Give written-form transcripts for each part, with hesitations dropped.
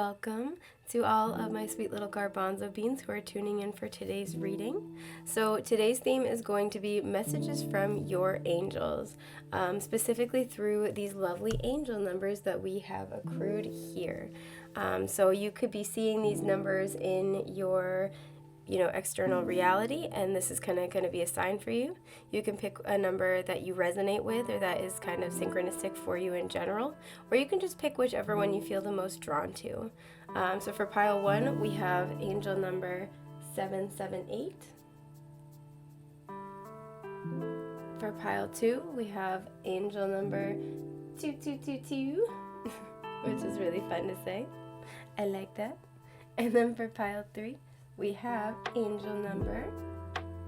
welcome to all of my sweet little garbanzo beans who are tuning in for today's reading. So today's theme is going to be messages from your angels, specifically through these lovely angel numbers that we have accrued here. So you could be seeing these numbers in your external reality, and this is kind of going to be a sign for you. You can pick a number that you resonate with or that is kind of synchronistic for you in general, or you can just pick whichever one you feel the most drawn to. So for pile 1, we have angel number 778. For pile 2, we have angel number 2222, which is really fun to say. I like that. And then for pile 3, we have angel number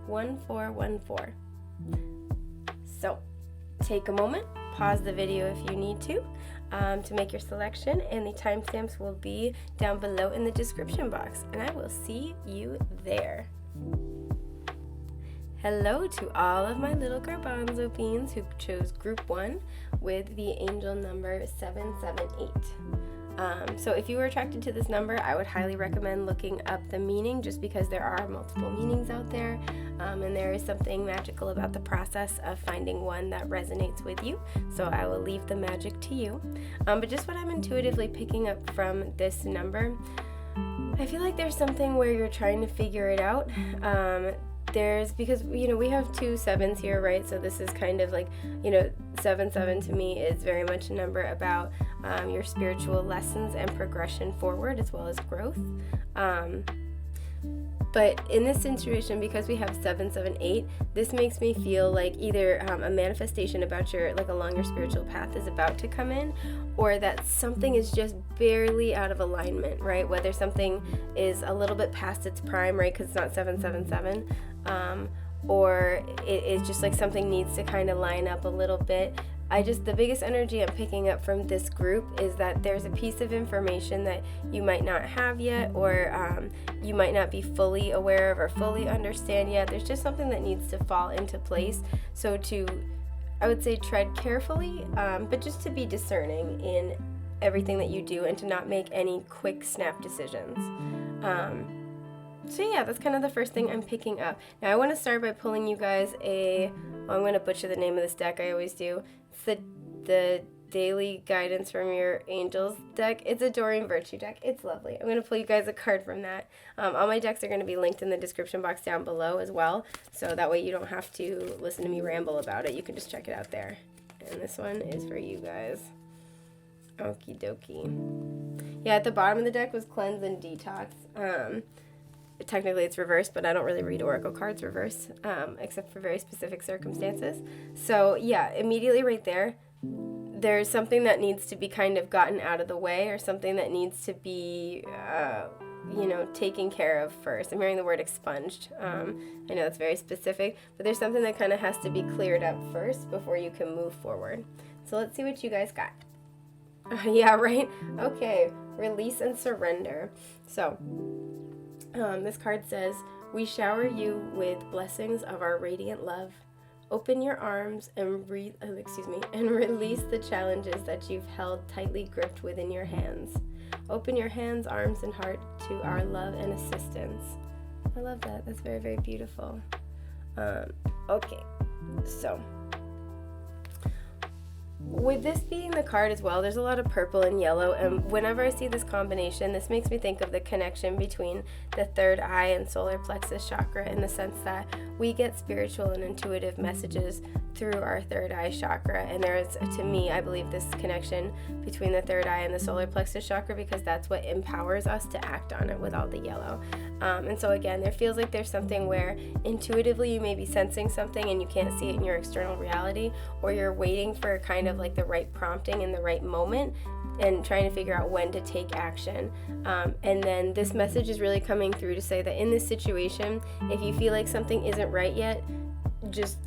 1414. So take a moment, pause the video if you need to make your selection, and the timestamps will be down below in the description box, and I will see you there. Hello to all of my little garbanzo beans who chose group 1 with the angel number 778. So if you were attracted to this number, I would highly recommend looking up the meaning, just because there are multiple meanings out there, and there is something magical about the process of finding one that resonates with you. So I will leave the magic to you. But just what I'm intuitively picking up from this number, I feel like there's something where you're trying to figure it out. Because we have 2 7s here, right? So this is kind of like, 7 to me is very much a number about your spiritual lessons and progression forward, as well as growth. But in this situation, because we have 778, this makes me feel like either a manifestation about along your spiritual path is about to come in, or that something is just barely out of alignment, right? Whether something is a little bit past its prime, right? Because it's not 777, or it's just like something needs to kind of line up a little bit. The biggest energy I'm picking up from this group is that there's a piece of information that you might not have yet, or you might not be fully aware of or fully understand yet. There's just something that needs to fall into place. So I would say tread carefully, but just to be discerning in everything that you do and to not make any quick snap decisions. So yeah, that's kind of the first thing I'm picking up. Now I want to start by pulling you guys I'm going to butcher the name of this deck, I always do. It's the Daily Guidance from Your Angels deck. It's a Doreen Virtue deck. It's lovely. I'm going to pull you guys a card from that. All my decks are going to be linked in the description box down below as well, so that way you don't have to listen to me ramble about it. You can just check it out there. And this one is for you guys. Okie dokie. Yeah, at the bottom of the deck was Cleanse and Detox. Technically it's reversed, but I don't really read oracle cards reverse, except for very specific circumstances. So yeah, immediately right there's something that needs to be kind of gotten out of the way, or something that needs to be taken care of first. I'm hearing the word expunged. I know it's very specific, but there's something that kind of has to be cleared up first before you can move forward. So let's see what you guys got. Yeah, right? Okay, release and surrender. So this card says, "We shower you with blessings of our radiant love. Open your arms and release the challenges that you've held tightly gripped within your hands. Open your hands, arms, and heart to our love and assistance." I love that. That's very, very beautiful. Okay, so with this being the card as well, there's a lot of purple and yellow, and whenever I see this combination, this makes me think of the connection between the third eye and solar plexus chakra, in the sense that we get spiritual and intuitive messages through our third eye chakra, and there is, to me, I believe, this connection between the third eye and the solar plexus chakra, because that's what empowers us to act on it with all the yellow. And so again, there feels like there's something where intuitively you may be sensing something and you can't see it in your external reality, or you're waiting for kind of like the right prompting in the right moment and trying to figure out when to take action. And then this message is really coming through to say that in this situation, if you feel like something isn't right yet, just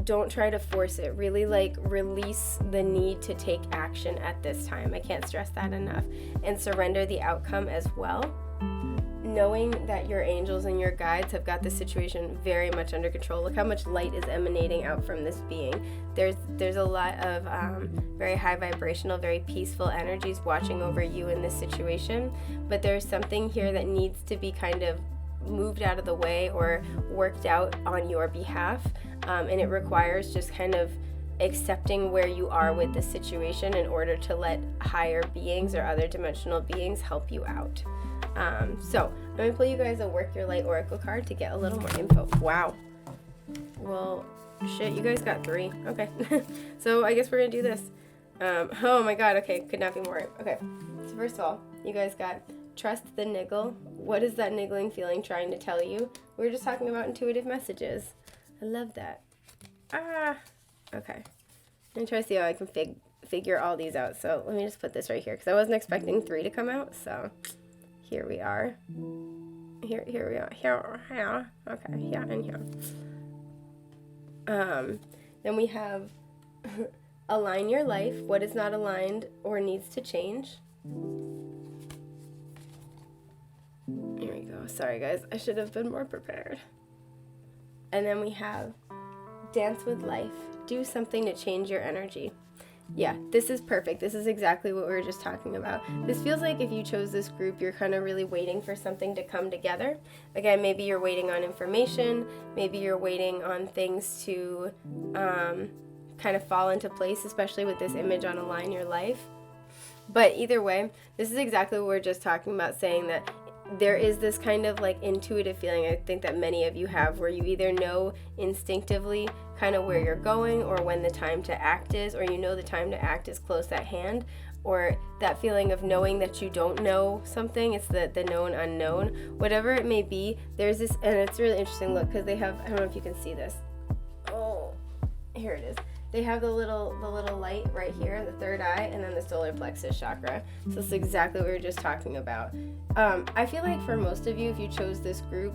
don't try to force it. Really release the need to take action at this time. I can't stress that enough. And surrender the outcome as well. knowing that your angels and your guides have got the situation very much under control. Look how much light is emanating out from this being. There's a lot of very high vibrational, very peaceful energies watching over you in this situation, but there's something here that needs to be kind of moved out of the way or worked out on your behalf, and it requires just kind of accepting where you are with the situation in order to let higher beings or other dimensional beings help you out. So I'm going to pull you guys a Work Your Light Oracle card to get a little more info. Wow. Well, shit, you guys got 3. Okay. So I guess we're going to do this. Oh my god, okay, could not be more. Okay, so first of all, you guys got trust the niggle. What is that niggling feeling trying to tell you? We were just talking about intuitive messages. I love that. Okay. I'm going to try to see how I can figure all these out. So let me just put this right here because I wasn't expecting 3 to come out. So here we are. Here we are. Here. Okay, yeah, and here. Then we have align your life. What is not aligned or needs to change? Here we go. Sorry, guys. I should have been more prepared. And then we have dance with life. Do something to change your energy. Yeah, this is perfect. This is exactly what we were just talking about. This feels like if you chose this group, you're kind of really waiting for something to come together. Again, maybe you're waiting on information. Maybe you're waiting on things to kind of fall into place, especially with this image on align your life. But either way, this is exactly what we were just talking about, saying that there is this kind of like intuitive feeling I think that many of you have, where you either know instinctively kind of where you're going or when the time to act is, or you know the time to act is close at hand, or that feeling of knowing that you don't know something. It's the known unknown, whatever it may be. There's this, and it's really interesting, look, because they have, I don't know if you can see this. Oh, here it is. They have the little light right here, the third eye, and then the solar plexus chakra. So it's exactly what we were just talking about. I feel like for most of you, if you chose this group,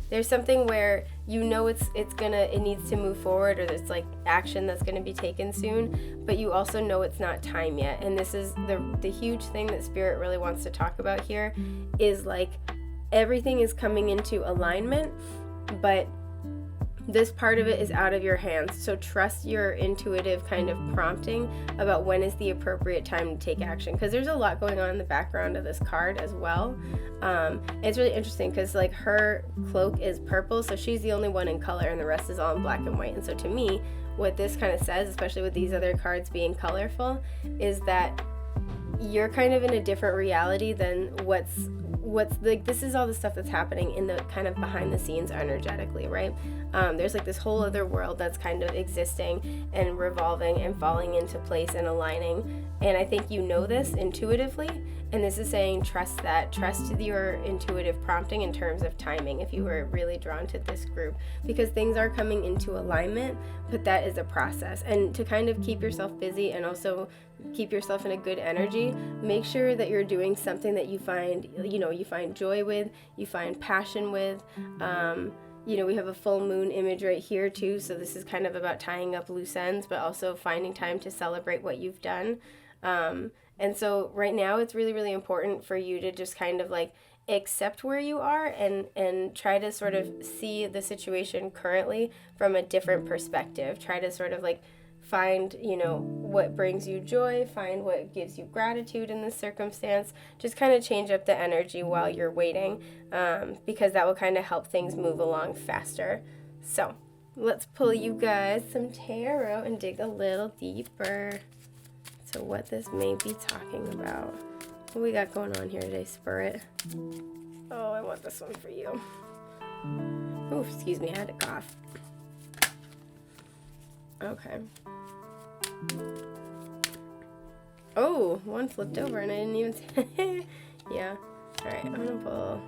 there's something where you know it needs to move forward, or there's like action that's gonna be taken soon, but you also know it's not time yet. And this is the huge thing that Spirit really wants to talk about here, is like everything is coming into alignment, but this part of it is out of your hands. So trust your intuitive kind of prompting about when is the appropriate time to take action, because there's a lot going on in the background of this card as well. It's really interesting because like her cloak is purple, so she's the only one in color and the rest is all in black and white. And so to me, what this kind of says, especially with these other cards being colorful, is that you're kind of in a different reality than what's like, this is all the stuff that's happening in the kind of behind the scenes energetically, right? There's like this whole other world that's kind of existing and revolving and falling into place and aligning. And I think you know this intuitively. And this is saying trust your intuitive prompting in terms of timing, if you were really drawn to this group, because things are coming into alignment, but that is a process. And to kind of keep yourself busy and also keep yourself in a good energy, make sure that you're doing something that you find joy with, you find passion with. We have a full moon image right here too, so this is kind of about tying up loose ends, but also finding time to celebrate what you've done. And so right now it's really, really important for you to just kind of like accept where you are and try to sort of see the situation currently from a different perspective. Try to sort of like find, what brings you joy, find what gives you gratitude in this circumstance. Just kind of change up the energy while you're waiting, because that will kind of help things move along faster. So let's pull you guys some tarot and dig a little deeper to what this may be talking about. What we got going on here today, Spirit? Oh, I want this one for you. Oh, excuse me, I had to cough. Okay. Oh, one flipped over and I didn't even see. Yeah. Alright, I'm gonna pull.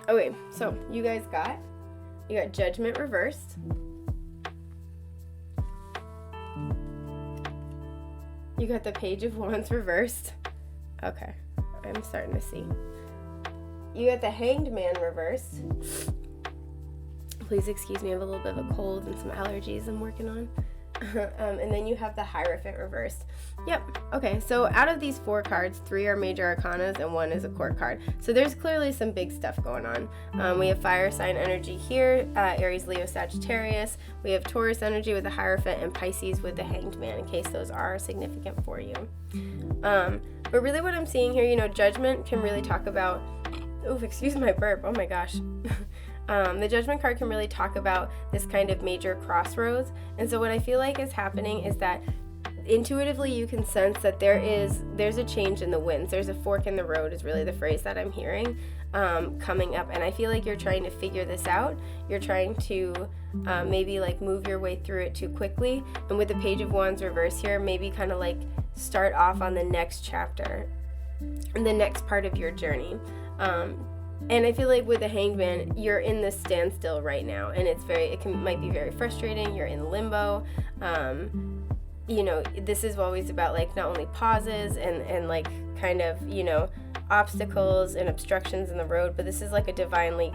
Okay, so you guys got Judgment reversed. You got the Page of Wands reversed. Okay, I'm starting to see. You got the Hanged Man reversed. Please excuse me, I have a little bit of a cold and some allergies I'm working on. And then you have the Hierophant reversed. Yep. Okay, so out of these 4 cards, 3 are major arcanas and 1 is a court card. So there's clearly some big stuff going on. We have fire sign energy here, Aries, Leo, Sagittarius. We have Taurus energy with the Hierophant and Pisces with the Hanged Man, in case those are significant for you. But really what I'm seeing here, Judgment can really talk about... Oof, excuse my burp. Oh my gosh. The Judgment card can really talk about this kind of major crossroads. And so what I feel like is happening is that intuitively you can sense that there's a change in the winds. There's a fork in the road is really the phrase that I'm hearing coming up. And I feel like you're trying to figure this out. You're trying to maybe like move your way through it too quickly. And with the Page of Wands reverse here, maybe kind of like start off on the next chapter and the next part of your journey. And I feel like with the Hanged Man, you're in this standstill right now, and might be very frustrating. You're in limbo. This is always about like not only pauses and like kind of, obstacles and obstructions in the road, but this is like a divinely,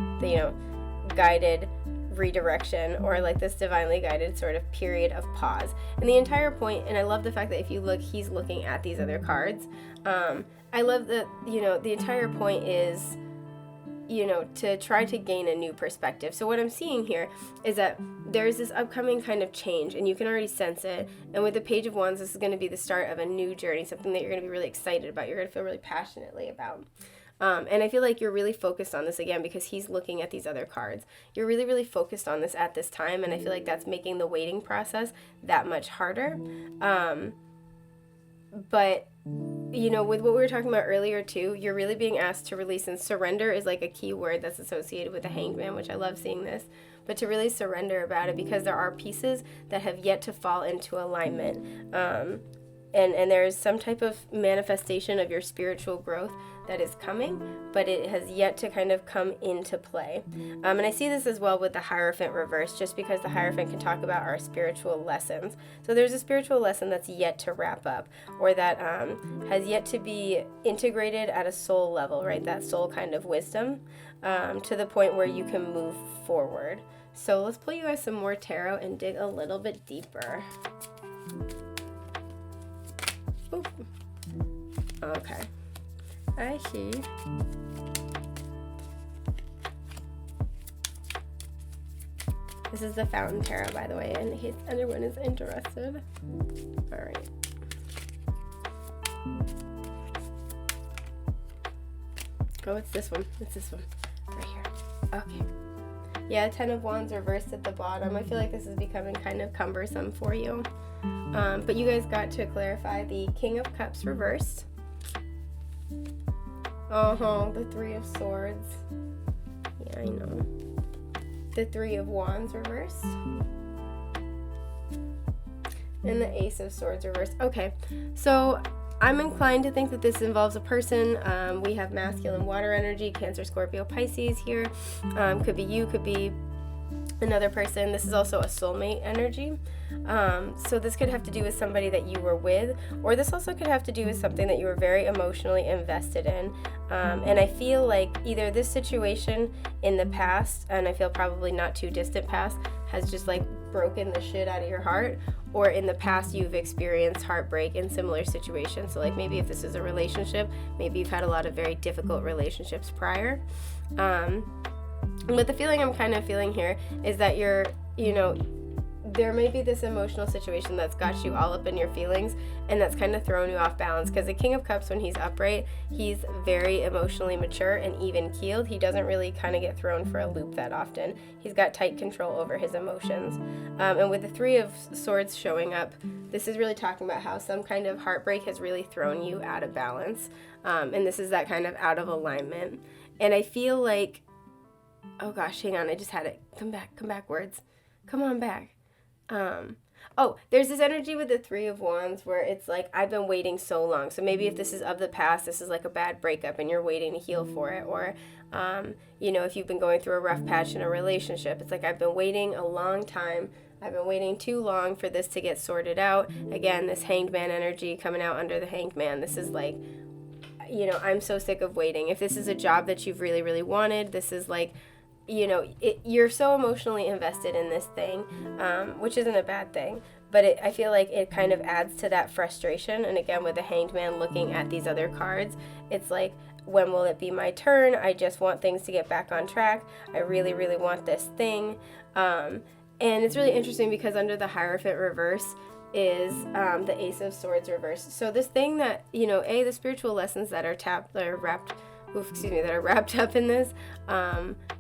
guided redirection, or like this divinely guided sort of period of pause. And the entire point, and I love the fact that if you look, he's looking at these other cards. I love that, the entire point is, to try to gain a new perspective. So what I'm seeing here is that there's this upcoming kind of change, and you can already sense it. And with the Page of Wands, this is going to be the start of a new journey, something that you're going to be really excited about. You're going to feel really passionately about. And I feel like you're really focused on this again because he's looking at these other cards. You're really, really focused on this at this time, and I feel like that's making the waiting process that much harder. But with what we were talking about earlier too, you're really being asked to release, and surrender is like a key word that's associated with the Hanged Man, which I love seeing this, but to really surrender about it, because there are pieces that have yet to fall into alignment. And there is some type of manifestation of your spiritual growth that is coming, but it has yet to kind of come into play. And I see this as well with the Hierophant reverse, just because the Hierophant can talk about our spiritual lessons. So there's a spiritual lesson that's yet to wrap up, or that has yet to be integrated at a soul level, right? That soul kind of wisdom, to the point where you can move forward. So let's pull you guys some more tarot and dig a little bit deeper. Oop. Okay. I see. This is the Fountain Tarot, by the way, in case anyone is interested. All right. Oh, it's this one. It's this one. Right here. Okay. Yeah, 10 of Wands reversed at the bottom. I feel like this is becoming kind of cumbersome for you. But you guys got to clarify the King of Cups reversed. The 3 of Swords. Yeah, I know. The 3 of Wands reversed. And the Ace of Swords reversed. Okay, so I'm inclined to think that this involves a person. We have masculine water energy, Cancer, Scorpio, Pisces here. Could be you, could be another person. This is also a soulmate energy. So this could have to do with somebody that you were with, or this also could have to do with something that you were very emotionally invested in. And I feel like either this situation in the past, and I feel probably not too distant past, has just like broken the shit out of your heart, or in the past you've experienced heartbreak in similar situations. So like maybe if this is a relationship, maybe you've had a lot of very difficult relationships prior. But the feeling I'm kind of feeling here is that there may be this emotional situation that's got you all up in your feelings, and that's kind of thrown you off balance, because the King of Cups, when he's upright, he's very emotionally mature and even keeled. He doesn't really kind of get thrown for a loop that often. He's got tight control over his emotions. And with the 3 of Swords showing up, this is really talking about how some kind of heartbreak has really thrown you out of balance. And this is that kind of out of alignment. And I feel like, oh gosh, hang on, I just had it. Come back, words. Come on back. There's this energy with the 3 of Wands where it's like, I've been waiting so long. So maybe if this is of the past, this is like a bad breakup and you're waiting to heal for it. Or, if you've been going through a rough patch in a relationship, it's like, I've been waiting a long time. I've been waiting too long for this to get sorted out. Again, this Hanged Man energy coming out under the Hanged Man. This is like, I'm so sick of waiting. If this is a job that you've really, really wanted, this is like, you're so emotionally invested in this thing, which isn't a bad thing, but I feel like it kind of adds to that frustration. And again, with the Hanged Man looking at these other cards, it's like, when will it be my turn? I just want things to get back on track. I really, really want this thing. And it's really interesting because under the Hierophant reverse is the Ace of Swords reverse. So this thing that, the spiritual lessons that are wrapped up in this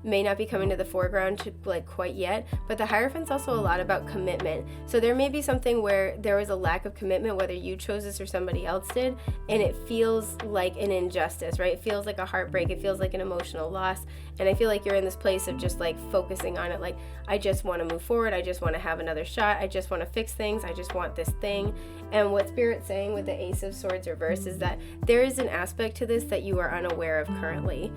may not be coming to the foreground quite yet, but the Hierophant's also a lot about commitment. So there may be something where there was a lack of commitment, whether you chose this or somebody else did, and it feels like an injustice, right? It feels like a heartbreak, it feels like an emotional loss, and I feel like you're in this place of just like focusing on it, like, I just want to move forward, I just want to have another shot, I just want to fix things, I just want this thing. And what Spirit's saying with the Ace of Swords reverse is that there is an aspect to this that you are unaware of currently,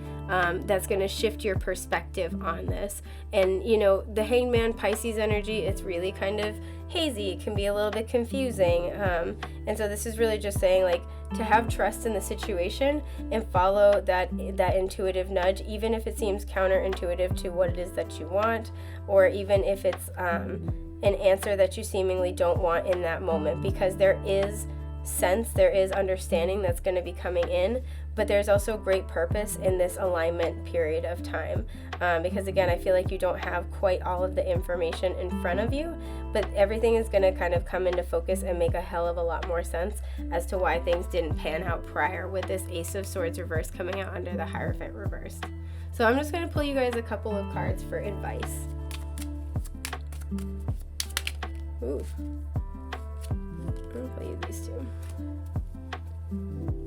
that's going to shift your perspective on this. And the Hanged Man Pisces energy, it's really kind of hazy, it can be a little bit confusing, and so this is really just saying, like, to have trust in the situation and follow that intuitive nudge, even if it seems counterintuitive to what it is that you want, or even if it's an answer that you seemingly don't want in that moment, because there is sense, there is understanding that's going to be coming in, but there's also great purpose in this alignment period of time, because again, I feel like you don't have quite all of the information in front of you, but everything is going to kind of come into focus and make a hell of a lot more sense as to why things didn't pan out prior with this Ace of Swords reverse coming out under the Hierophant reverse. So I'm just going to pull you guys a couple of cards for advice. Ooh. I'm going to pull you these two.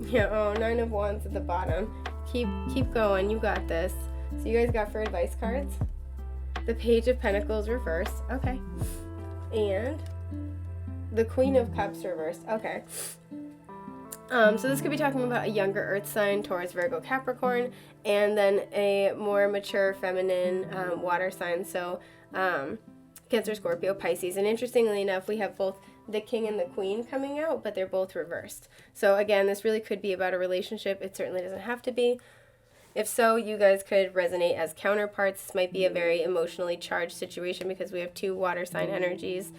Yeah, oh, 9 of Wands at the bottom. Keep going, you got this. So you guys got for advice cards? The Page of Pentacles reversed, okay. And the Queen of Cups reversed, okay. So this could be talking about a younger earth sign, Taurus, Virgo, Capricorn, and then a more mature feminine water sign, so Cancer, Scorpio, Pisces. And interestingly enough, we have both the King and the Queen coming out, but they're both reversed. So again, this really could be about a relationship. It certainly doesn't have to be. If so, you guys could resonate as counterparts. This might be a very emotionally charged situation because we have two water sign energies.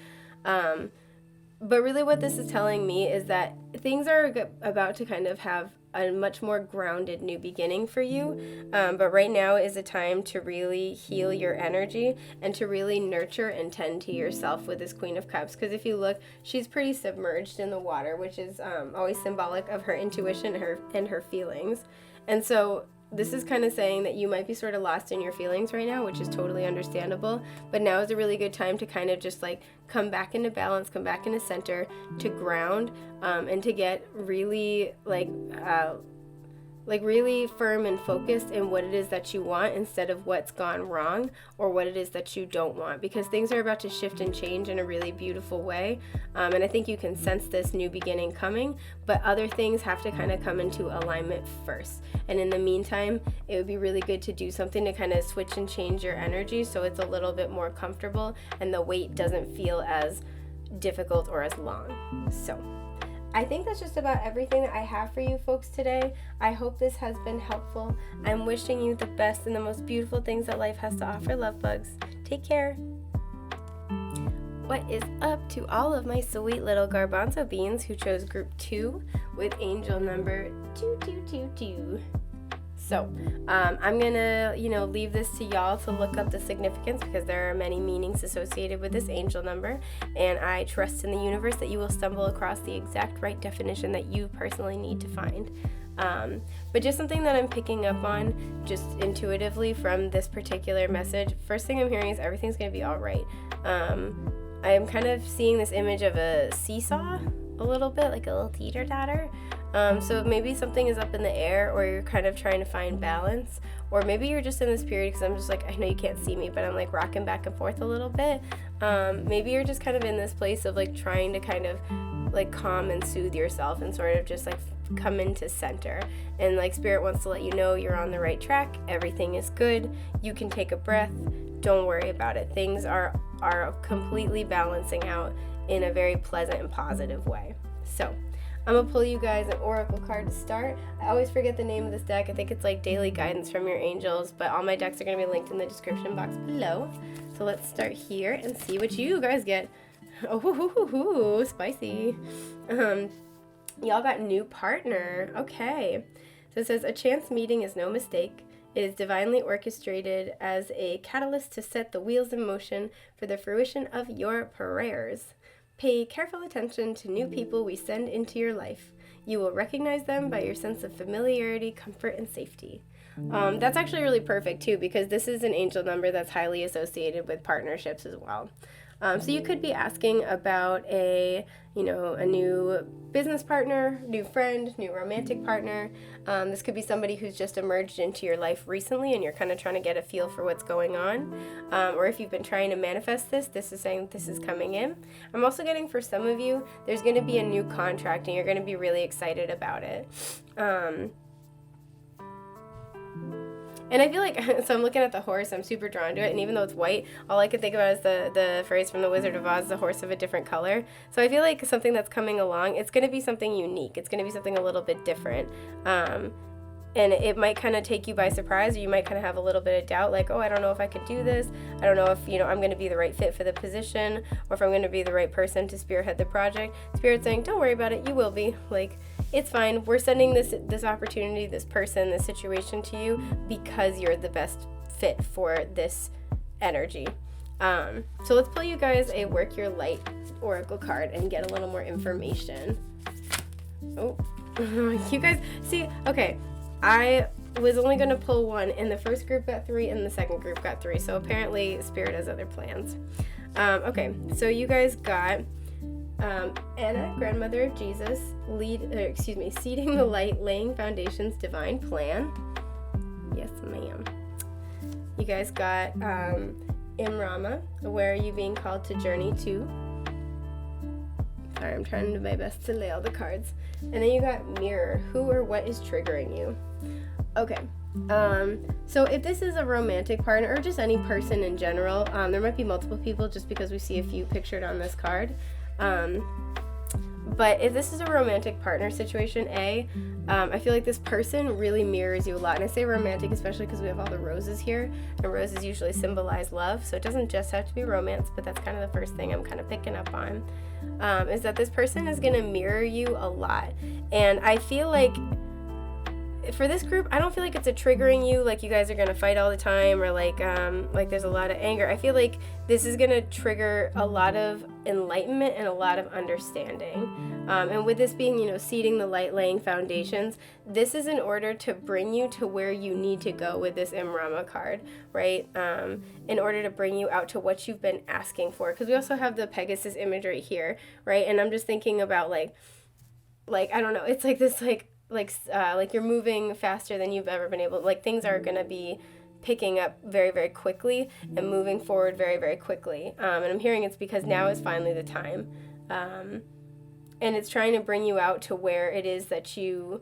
But really what this is telling me is that things are about to kind of have a much more grounded new beginning for you. But right now is a time to really heal your energy and to really nurture and tend to yourself with this Queen of Cups. Because if you look, she's pretty submerged in the water, which is always symbolic of her intuition and her feelings. And so this is kind of saying that you might be sort of lost in your feelings right now, which is totally understandable, but now is a really good time to kind of just like come back into balance, come back into center, to ground, and to get really really firm and focused in what it is that you want instead of what's gone wrong or what it is that you don't want, because things are about to shift and change in a really beautiful way, and I think you can sense this new beginning coming, but other things have to kind of come into alignment first. And in the meantime, it would be really good to do something to kind of switch and change your energy so it's a little bit more comfortable and the wait doesn't feel as difficult or as long. So I think that's just about everything that I have for you folks today. I hope this has been helpful. I'm wishing you the best and the most beautiful things that life has to offer, love bugs. Take care. What is up to all of my sweet little garbanzo beans who chose group 2 with angel number 2222? So I'm gonna, leave this to y'all to look up the significance, because there are many meanings associated with this angel number, and I trust in the universe that you will stumble across the exact right definition that you personally need to find. But just something that I'm picking up on just intuitively from this particular message, first thing I'm hearing is everything's gonna be all right. I'm kind of seeing this image of a seesaw a little bit, like a little teeter-totter. So maybe something is up in the air, or you're kind of trying to find balance, or maybe you're just in this period, because I'm just like, I know you can't see me, but I'm like rocking back and forth a little bit. Maybe you're just kind of in this place of like trying to kind of like calm and soothe yourself and sort of just like come into center, and like Spirit wants to let you know you're on the right track, everything is good, you can take a breath, don't worry about it, things are completely balancing out in a very pleasant and positive way. So I'm gonna pull you guys an oracle card to start. I always forget the name of this deck. I think it's like Daily Guidance from Your Angels, but all my decks are gonna be linked in the description box below. So let's start here and see what you guys get. Oh, spicy. Y'all got new partner. Okay. So it says, a chance meeting is no mistake. It is divinely orchestrated as a catalyst to set the wheels in motion for the fruition of your prayers. Pay careful attention to new people we send into your life. You will recognize them by your sense of familiarity, comfort, and safety. That's actually really perfect too, because this is an angel number that's highly associated with partnerships as well. So you could be asking about a new business partner, new friend, new romantic partner. This could be somebody who's just emerged into your life recently and you're kind of trying to get a feel for what's going on. Or if you've been trying to manifest this is saying this is coming in. I'm also getting, for some of you, there's going to be a new contract and you're going to be really excited about it. And I feel like, so I'm looking at the horse, I'm super drawn to it, and even though it's white, all I can think about is the phrase from The Wizard of Oz, the horse of a different color. So I feel like something that's coming along, it's going to be something unique. It's going to be something a little bit different. And it might kind of take you by surprise, or you might kind of have a little bit of doubt, like, oh, I don't know if I could do this. I don't know if, I'm going to be the right fit for the position, or if I'm going to be the right person to spearhead the project. Spirit's saying, don't worry about it, you will be. Like, it's fine. We're sending this opportunity, this person, this situation to you because you're the best fit for this energy. So let's pull you guys a Work Your Light Oracle card and get a little more information. Oh, you guys, see, okay. I was only going to pull one, and the first group got 3, and the second group got 3. So apparently Spirit has other plans. Okay, so you guys got Anna, grandmother of Jesus, seeding the light, laying foundations, divine plan. Yes, ma'am. You guys got Imrama, where are you being called to journey to? Sorry, I'm trying to do my best to lay all the cards. And then you got Mirror, who or what is triggering you? Okay, so if this is a romantic partner or just any person in general, there might be multiple people just because we see a few pictured on this card. But if this is a romantic partner situation, I feel like this person really mirrors you a lot. And I say romantic especially because we have all the roses here, and roses usually symbolize love. So it doesn't just have to be romance, but that's kind of the first thing I'm kind of picking up on, is that this person is going to mirror you a lot. And I feel like for this group, I don't feel like it's a triggering you, like you guys are going to fight all the time, or like there's a lot of anger. I feel like this is going to trigger a lot of enlightenment and a lot of understanding. And with this being, seeding the light, laying foundations, this is in order to bring you to where you need to go with this Imrama card, right? In order to bring you out to what you've been asking for. Because we also have the Pegasus imagery here, right? And I'm just thinking about like I don't know, it's like this like you're moving faster than you've ever been able. Like things are going to be picking up very, very quickly and moving forward very, very quickly. And I'm hearing it's because now is finally the time. And it's trying to bring you out to where it is that you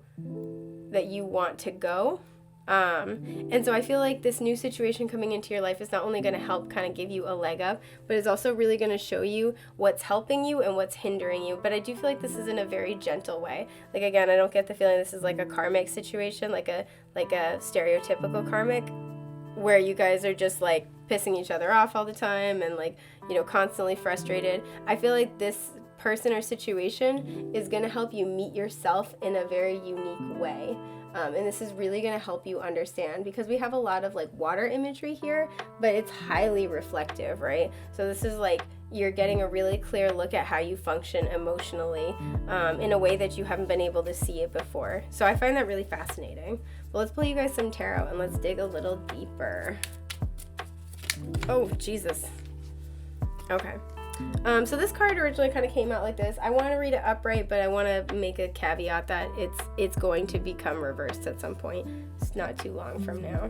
want to go. And so I feel like this new situation coming into your life is not only going to help kind of give you a leg up, but it's also really going to show you what's helping you and what's hindering you. But I do feel like this is in a very gentle way. Like, again, I don't get the feeling this is like a karmic situation, like a stereotypical karmic, where you guys are just like pissing each other off all the time and like, constantly frustrated. I feel like this person or situation is going to help you meet yourself in a very unique way. And this is really going to help you understand, because we have a lot of like water imagery here, but it's highly reflective, right? So this is like you're getting a really clear look at how you function emotionally in a way that you haven't been able to see it before. So I find that really fascinating. But let's pull you guys some tarot and let's dig a little deeper. Oh, Jesus. Okay. So this card originally kind of came out like this. I want to read it upright, but I want to make a caveat that it's going to become reversed at some point. It's not too long from now.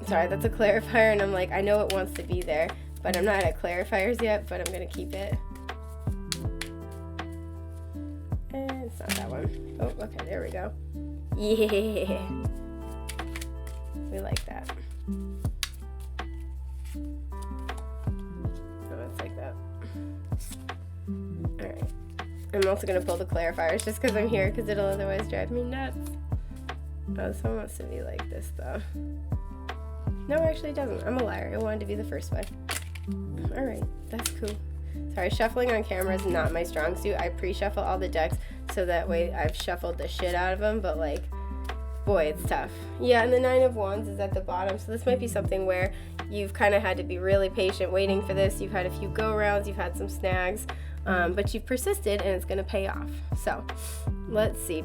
Sorry, that's a clarifier, and I'm like, I know it wants to be there, but I'm not at clarifiers yet, but I'm going to keep it. And it's not that one. Oh, okay, there we go. Yeah. We like that. Alright. I'm also going to pull the clarifiers just because I'm here, because it'll otherwise drive me nuts. Oh, this one wants to be like this, though. No, actually it doesn't. I'm a liar. I wanted to be the first one. All right, that's cool. Sorry, shuffling on camera is not my strong suit. I pre-shuffle all the decks so that way I've shuffled the shit out of them, but like, boy, it's tough. Yeah, and the Nine of Wands is at the bottom, so this might be something where you've kind of had to be really patient waiting for this. You've had a few go-rounds, you've had some snags, but you've persisted and it's going to pay off. So, let's see.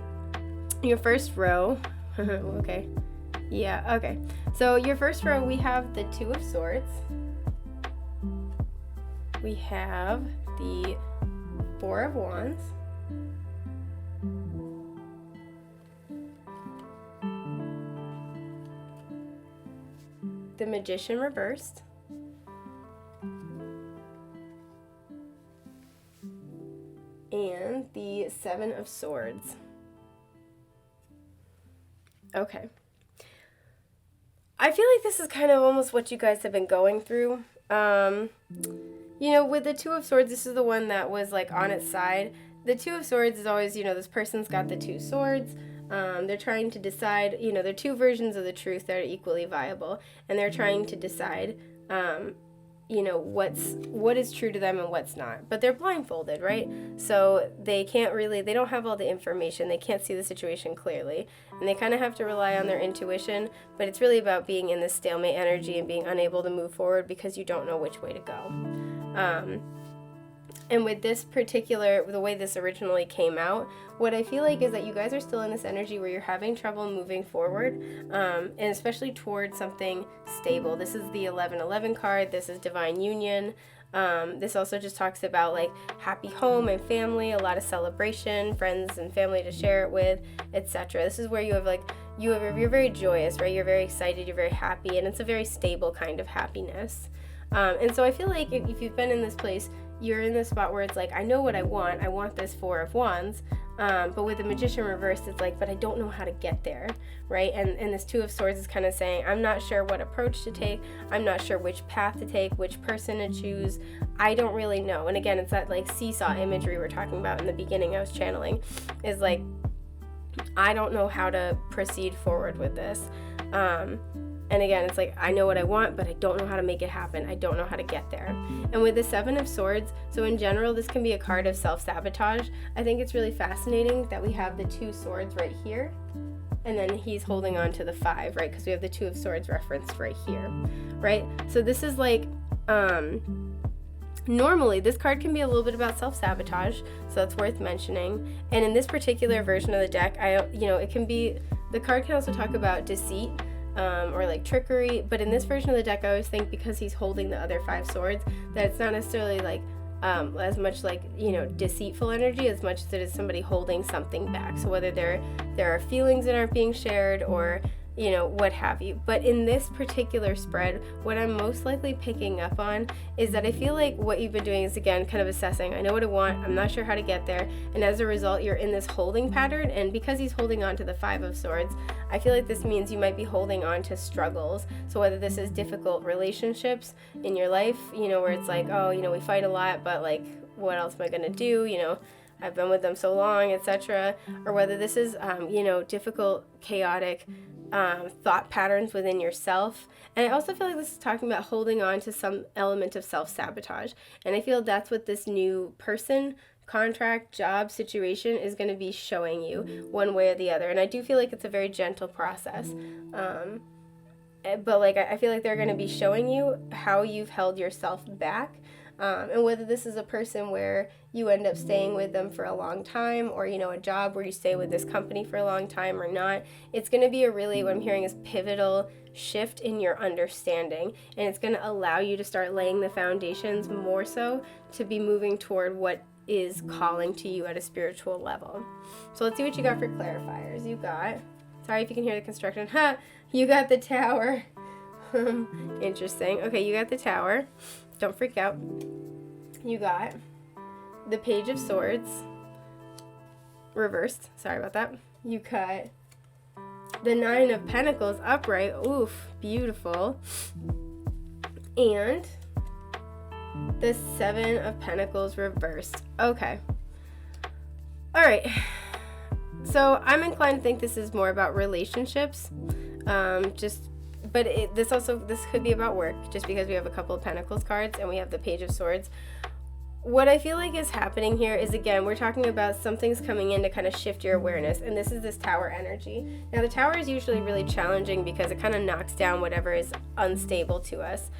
Your first row, okay. Yeah, okay. So your first row, we have the Two of Swords. We have the Four of Wands. The Magician reversed. And the Seven of Swords. Okay. I feel like this is kind of almost what you guys have been going through. You know, with the Two of Swords, this is the one that was like on its side. The Two of Swords is always, you know, this person's got the two swords. They're trying to decide, you know, they're two versions of the truth that are equally viable. And they're trying to decide, you know, what is true to them and what's not. But they're blindfolded, right? So they don't have all the information. They can't see the situation clearly. And they kind of have to rely on their intuition. But it's really about being in this stalemate energy and being unable to move forward because you don't know which way to go. And with this particular, the way this originally came out, what I feel like is that you guys are still in this energy where you're having trouble moving forward, and especially towards something stable. This is the 1111 card. This is Divine Union. This also just talks about like happy home and family, a lot of celebration, friends and family to share it with, etc. This is where you have like, you're very joyous, right? You're very excited, you're very happy, and it's a very stable kind of happiness. And so I feel like if you've been in this place, you're in this spot where it's like, I know what I want this Four of Wands, but with the Magician reversed, it's like, but I don't know how to get there, right? And this Two of Swords is kind of saying, I'm not sure what approach to take, I'm not sure which path to take, which person to choose, I don't really know. And again, it's that like seesaw imagery we're talking about in the beginning I was channeling, is like, I don't know how to proceed forward with this. And again, it's like, I know what I want, but I don't know how to make it happen. I don't know how to get there. And with the Seven of Swords, so in general, this can be a card of self-sabotage. I think it's really fascinating that we have the two swords right here, and then he's holding on to the five, right? Because we have the Two of Swords referenced right here, right? So this is like, normally this card can be a little bit about self-sabotage, so that's worth mentioning. And in this particular version of the deck, it can be, the card can also talk about deceit, or like trickery, but in this version of the deck I always think, because he's holding the other five swords, that it's not necessarily like as much like, you know, deceitful energy as much as it is somebody holding something back. So whether there are feelings that aren't being shared, or you know, what have you. But in this particular spread, what I'm most likely picking up on is that I feel like what you've been doing is, again, kind of assessing, I know what I want, I'm not sure how to get there, and as a result, you're in this holding pattern, and because he's holding on to the Five of Swords, I feel like this means you might be holding on to struggles. So whether this is difficult relationships in your life, you know, where it's like, oh, you know, we fight a lot, but like, what else am I gonna do, you know, I've been with them so long, etc. Or whether this is, you know, difficult, chaotic thought patterns within yourself. And I also feel like this is talking about holding on to some element of self-sabotage. And I feel that's what this new person, contract, job, situation is going to be showing you one way or the other. And I do feel like it's a very gentle process. But like, I feel like they're going to be showing you how you've held yourself back. And whether this is a person where you end up staying with them for a long time, or, you know, a job where you stay with this company for a long time or not, it's going to be a really, what I'm hearing is pivotal shift in your understanding. And it's going to allow you to start laying the foundations more so to be moving toward what is calling to you at a spiritual level. So let's see what you got for clarifiers. You got, sorry if you can hear the construction, you got the Tower. Interesting. Okay, you got the Tower. Don't freak out. You got the Page of Swords reversed. Sorry about that. You got the Nine of Pentacles upright. Oof, beautiful. And the Seven of Pentacles reversed. Okay. All right. So I'm inclined to think this is more about relationships. Just but this could be about work, just because we have a couple of Pentacles cards and we have the Page of Swords. What I feel like is happening here is, again, we're talking about something's coming in to kind of shift your awareness, and this is this Tower energy. Now, the Tower is usually really challenging because it kind of knocks down whatever is unstable to us.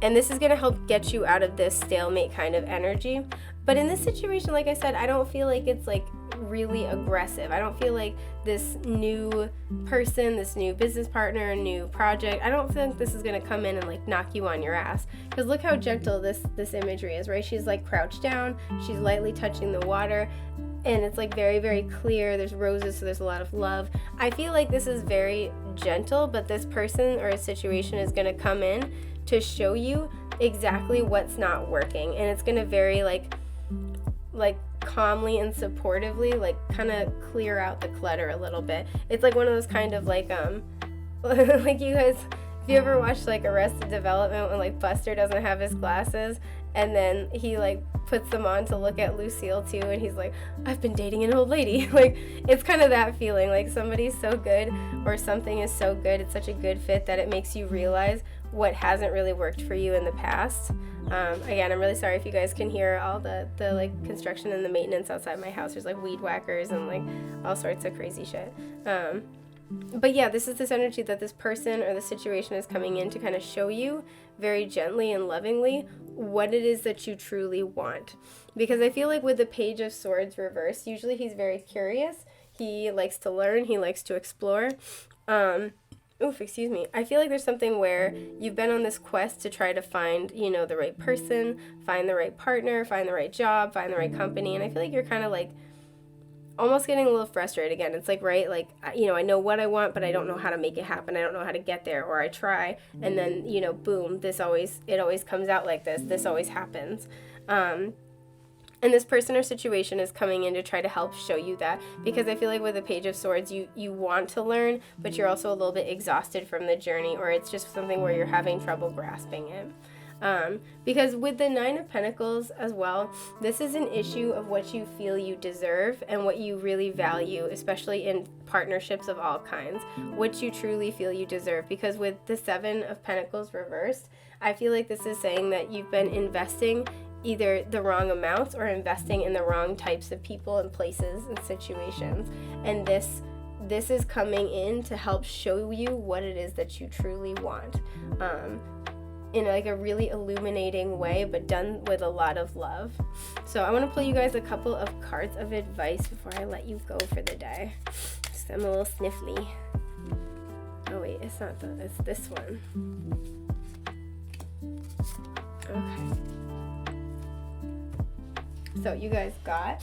And this is going to help get you out of this stalemate kind of energy. But in this situation, like I said, I don't feel like it's like really aggressive. I don't feel like this new person, this new business partner, new project, I don't think this is going to come in and like knock you on your ass. Because look how gentle this imagery is, right? She's like crouched down, she's lightly touching the water, and it's like very, very clear. There's roses, so there's a lot of love. I feel like this is very gentle, but this person or a situation is going to come in to show you exactly what's not working, and it's going to very like calmly and supportively like kind of clear out the clutter a little bit. It's like one of those kind of like like you guys, if you ever watched like Arrested Development when like Buster doesn't have his glasses and then he like puts them on to look at Lucille too, and he's like, I've been dating an old lady. Like, it's kind of that feeling, like somebody's so good or something is so good, it's such a good fit that it makes you realize what hasn't really worked for you in the past. Again, I'm really sorry if you guys can hear all the like construction and the maintenance outside my house. There's like weed whackers and like all sorts of crazy shit. But yeah, this is this energy that this person or the situation is coming in to kind of show you very gently and lovingly what it is that you truly want. Because I feel like with the Page of Swords reversed, usually he's very curious. He likes to learn. He likes to explore. Excuse me. I feel like there's something where you've been on this quest to try to find, you know, the right person, find the right partner, find the right job, find the right company. And I feel like you're kind of like almost getting a little frustrated again. It's like, right, like, you know, I know what I want, but I don't know how to make it happen. I don't know how to get there, or I try, and then, you know, boom, it always comes out like this. This always happens. And this person or situation is coming in to try to help show you that, because I feel like with the Page of Swords, you want to learn, but you're also a little bit exhausted from the journey, or it's just something where you're having trouble grasping it. Because with the Nine of Pentacles as well, this is an issue of what you feel you deserve and what you really value, especially in partnerships of all kinds, what you truly feel you deserve. Because with the Seven of Pentacles reversed, I feel like this is saying that you've been investing either the wrong amounts or investing in the wrong types of people and places and situations. And this is coming in to help show you what it is that you truly want. In like a really illuminating way, but done with a lot of love. So I want to pull you guys a couple of cards of advice before I let you go for the day. Just, I'm a little sniffly. Oh wait, it's not it's this one. Okay. So you guys got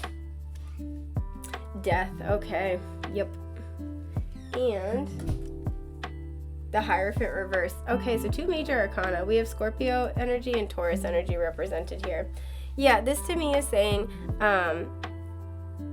Death. Okay. Yep. And the Hierophant reversed. Okay, so two major arcana. We have Scorpio energy and Taurus energy represented here. Yeah, this to me is saying,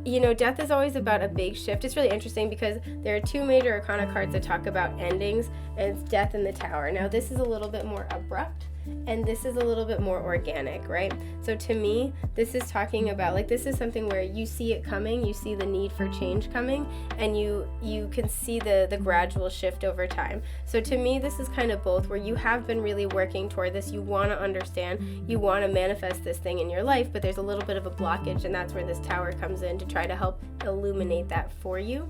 you know, death is always about a big shift. It's really interesting because there are two major arcana cards that talk about endings, and it's Death and the Tower. Now, this is a little bit more abrupt, and this is a little bit more organic, right? So to me, this is talking about, like, this is something where you see it coming, you see the need for change coming, and you can see the gradual shift over time. So to me, this is kind of both, where you have been really working toward this, you want to understand, you want to manifest this thing in your life, but there's a little bit of a blockage, and that's where this Tower comes in to try to help illuminate that for you.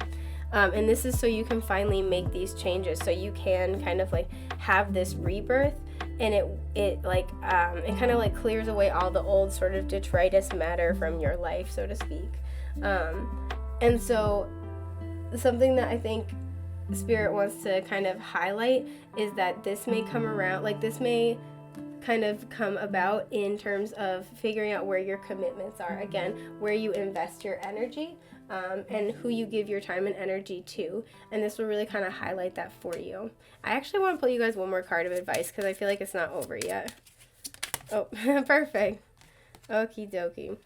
And this is so you can finally make these changes, so you can kind of like have this rebirth, and it kind of like clears away all the old sort of detritus matter from your life, so to speak. And so something that I think Spirit wants to kind of highlight is that this may come around, like this may kind of come about in terms of figuring out where your commitments are, again, where you invest your energy, and who you give your time and energy to, and this will really kind of highlight that for you. I actually want to pull you guys one more card of advice because I feel like it's not over yet. Oh, perfect. Okie dokie.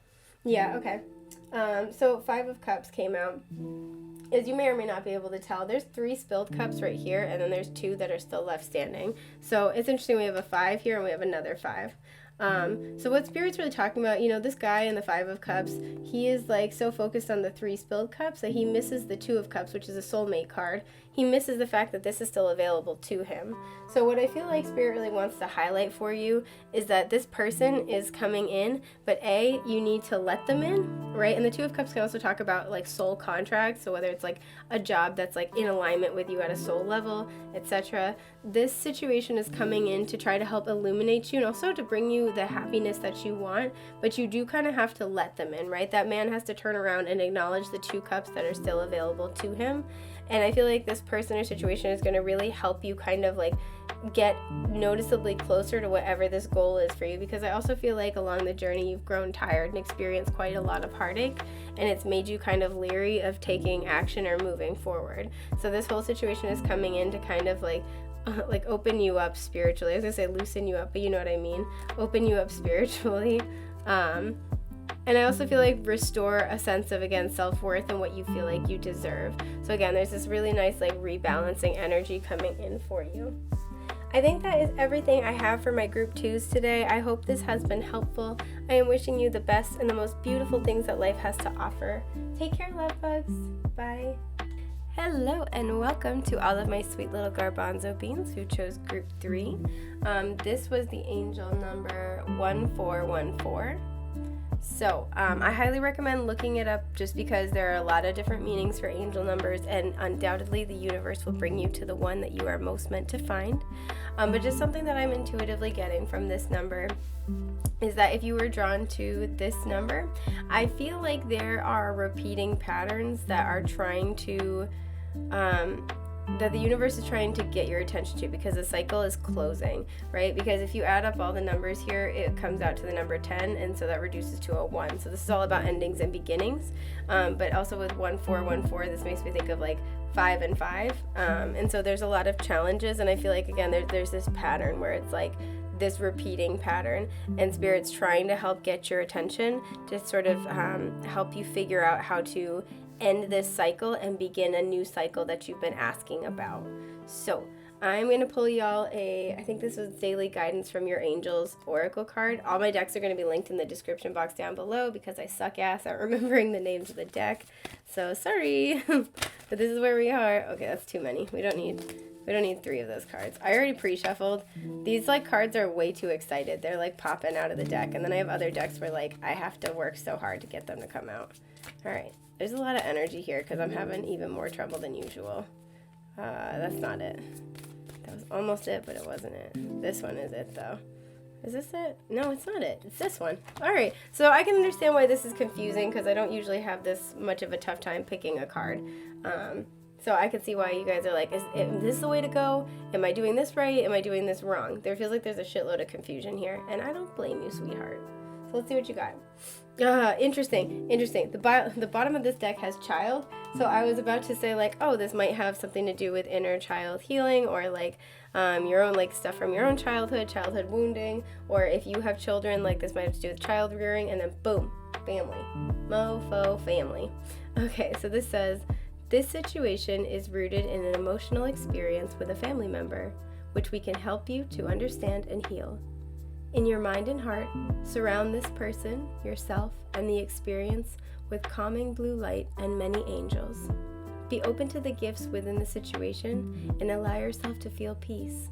Yeah, okay. So Five of Cups came out. As you may or may not be able to tell, there's 3 spilled cups right here, and then there's 2 that are still left standing. So it's interesting, we have a 5 here and we have another 5. So what Spirit's really talking about, this guy in the Five of Cups, he is like so focused on the 3 spilled cups that he misses the 2 of Cups, which is a soulmate card. He misses the fact that this is still available to him. So what I feel like Spirit really wants to highlight for you is that this person is coming in, but you need to let them in, right? And the 2 of Cups can also talk about like soul contracts. So whether it's like a job that's like in alignment with you at a soul level, etc. This situation is coming in to try to help illuminate you and also to bring you the happiness that you want, but you do kind of have to let them in, right? That man has to turn around and acknowledge the 2 cups that are still available to him. And I feel like this person or situation is going to really help you kind of like get noticeably closer to whatever this goal is for you, because I also feel like along the journey you've grown tired and experienced quite a lot of heartache, and it's made you kind of leery of taking action or moving forward. So this whole situation is coming in to kind of like open you up spiritually. I was gonna say loosen you up, but you know what I mean. Open you up spiritually. And I also feel like restore a sense of, again, self-worth and what you feel like you deserve. So again, there's this really nice like rebalancing energy coming in for you. I think that is everything I have for my group 2s today. I hope this has been helpful. I am wishing you the best and the most beautiful things that life has to offer. Take care, love bugs. Bye. Hello and welcome to all of my sweet little garbanzo beans who chose group 3. This was the angel number 1414. So I highly recommend looking it up just because there are a lot of different meanings for angel numbers, and undoubtedly the universe will bring you to the one that you are most meant to find. But just something that I'm intuitively getting from this number is that if you were drawn to this number, I feel like there are repeating patterns that are trying to that the universe is trying to get your attention to, because the cycle is closing, right? Because if you add up all the numbers here, it comes out to the number 10, and so that reduces to a 1. So this is all about endings and beginnings, but also with 1414, this makes me think of like 5 and 5, and so there's a lot of challenges, and I feel like again there's this pattern where it's like this repeating pattern, and Spirit's trying to help get your attention to sort of help you figure out how to end this cycle and begin a new cycle that you've been asking about. So I'm going to pull y'all I think this was daily guidance from your angels oracle card. All my decks are going to be linked in the description box down below because I suck ass at remembering the names of the deck. So sorry, but this is where we are. Okay, that's too many. We don't need 3 of those cards. I already pre-shuffled. These like cards are way too excited. They're like popping out of the deck, and then I have other decks where like I have to work so hard to get them to come out. All right. There's a lot of energy here because I'm having even more trouble than usual. That's not it. That was almost it, but it wasn't it. This one is it, though. Is this it? No, it's not it. It's this one. All right. So I can understand why this is confusing because I don't usually have this much of a tough time picking a card. So I can see why you guys are like, is this the way to go? Am I doing this right? Am I doing this wrong? There feels like there's a shitload of confusion here, and I don't blame you, sweetheart. So let's see what you got. Interesting. The bottom of this deck has child. So I was about to say like, oh, this might have something to do with inner child healing, or like your own like stuff from your own childhood wounding, or if you have children, like this might have to do with child rearing, and then boom, family. Mofo family. Okay, so this says, this situation is rooted in an emotional experience with a family member, which we can help you to understand and heal. In your mind and heart, surround this person, yourself, and the experience with calming blue light and many angels. Be open to the gifts within the situation and allow yourself to feel peace.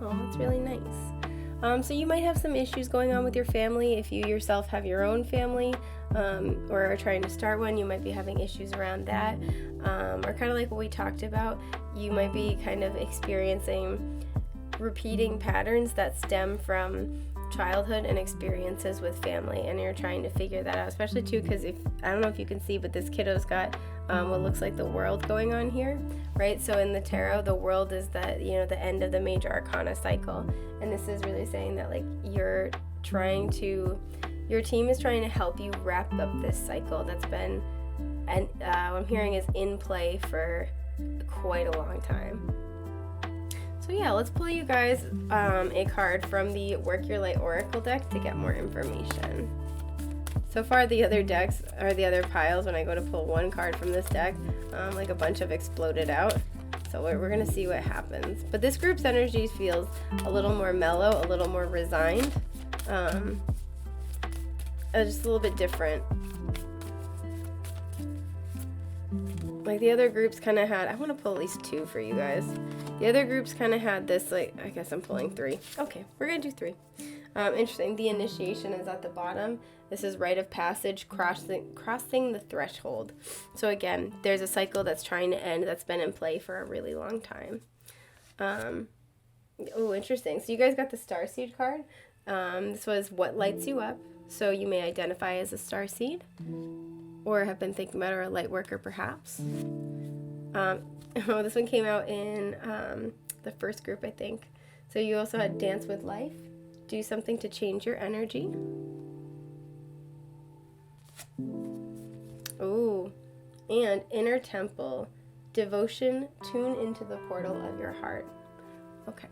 Oh, that's really nice. So you might have some issues going on with your family. If you yourself have your own family or are trying to start one, you might be having issues around that. Or kind of like what we talked about, you might be kind of experiencing repeating patterns that stem from childhood and experiences with family, and you're trying to figure that out, especially too because if I don't know if you can see, but this kiddo's got what looks like the world going on here, right? So in the tarot, the world is the end of the major arcana cycle, and this is really saying that like your team is trying to help you wrap up this cycle that's been, and what I'm hearing is in play for quite a long time. So yeah, let's pull you guys a card from the Work Your Light Oracle deck to get more information. So far the other decks, or the other piles, when I go to pull one card from this deck, like a bunch have exploded out. So we're going to see what happens. But this group's energy feels a little more mellow, a little more resigned. just a little bit different. Like the other groups kind of had, I want to pull at least 2 for you guys. The other groups kind of had this, like, I guess I'm pulling 3. Okay, we're going to do 3. Interesting. The initiation is at the bottom. This is rite of passage, crossing the threshold. So again, there's a cycle that's trying to end that's been in play for a really long time. Oh, interesting. So you guys got the starseed card. This was what lights you up. So you may identify as a starseed, or have been thinking about, or a light worker perhaps. This one came out in the first group, I think. So you also had dance with life, do something to change your energy. Oh, and inner temple, devotion, tune into the portal of your heart. Okay.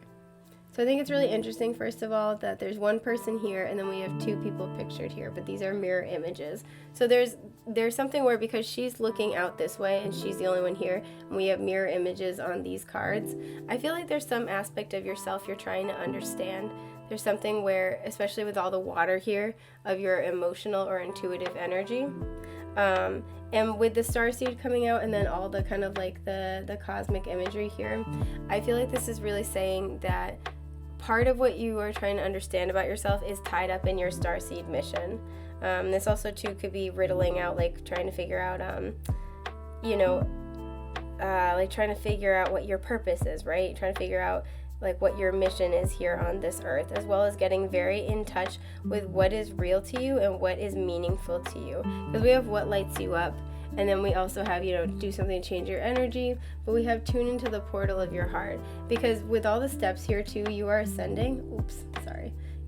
So I think it's really interesting, first of all, that there's one person here and then we have 2 people pictured here, but these are mirror images. So there's something where, because she's looking out this way and she's the only one here, and we have mirror images on these cards, I feel like there's some aspect of yourself you're trying to understand. There's something where, especially with all the water here, of your emotional or intuitive energy. And with the starseed coming out and then all the kind of like the cosmic imagery here, I feel like this is really saying that part of what you are trying to understand about yourself is tied up in your starseed mission. This also too could be riddling out, like trying to figure out, like trying to figure out what your purpose is, right? Trying to figure out like what your mission is here on this earth, as well as getting very in touch with what is real to you and what is meaningful to you. Because we have what lights you up, and then we also have, do something to change your energy, but we have tune into the portal of your heart. Because with all the steps here too, you are ascending.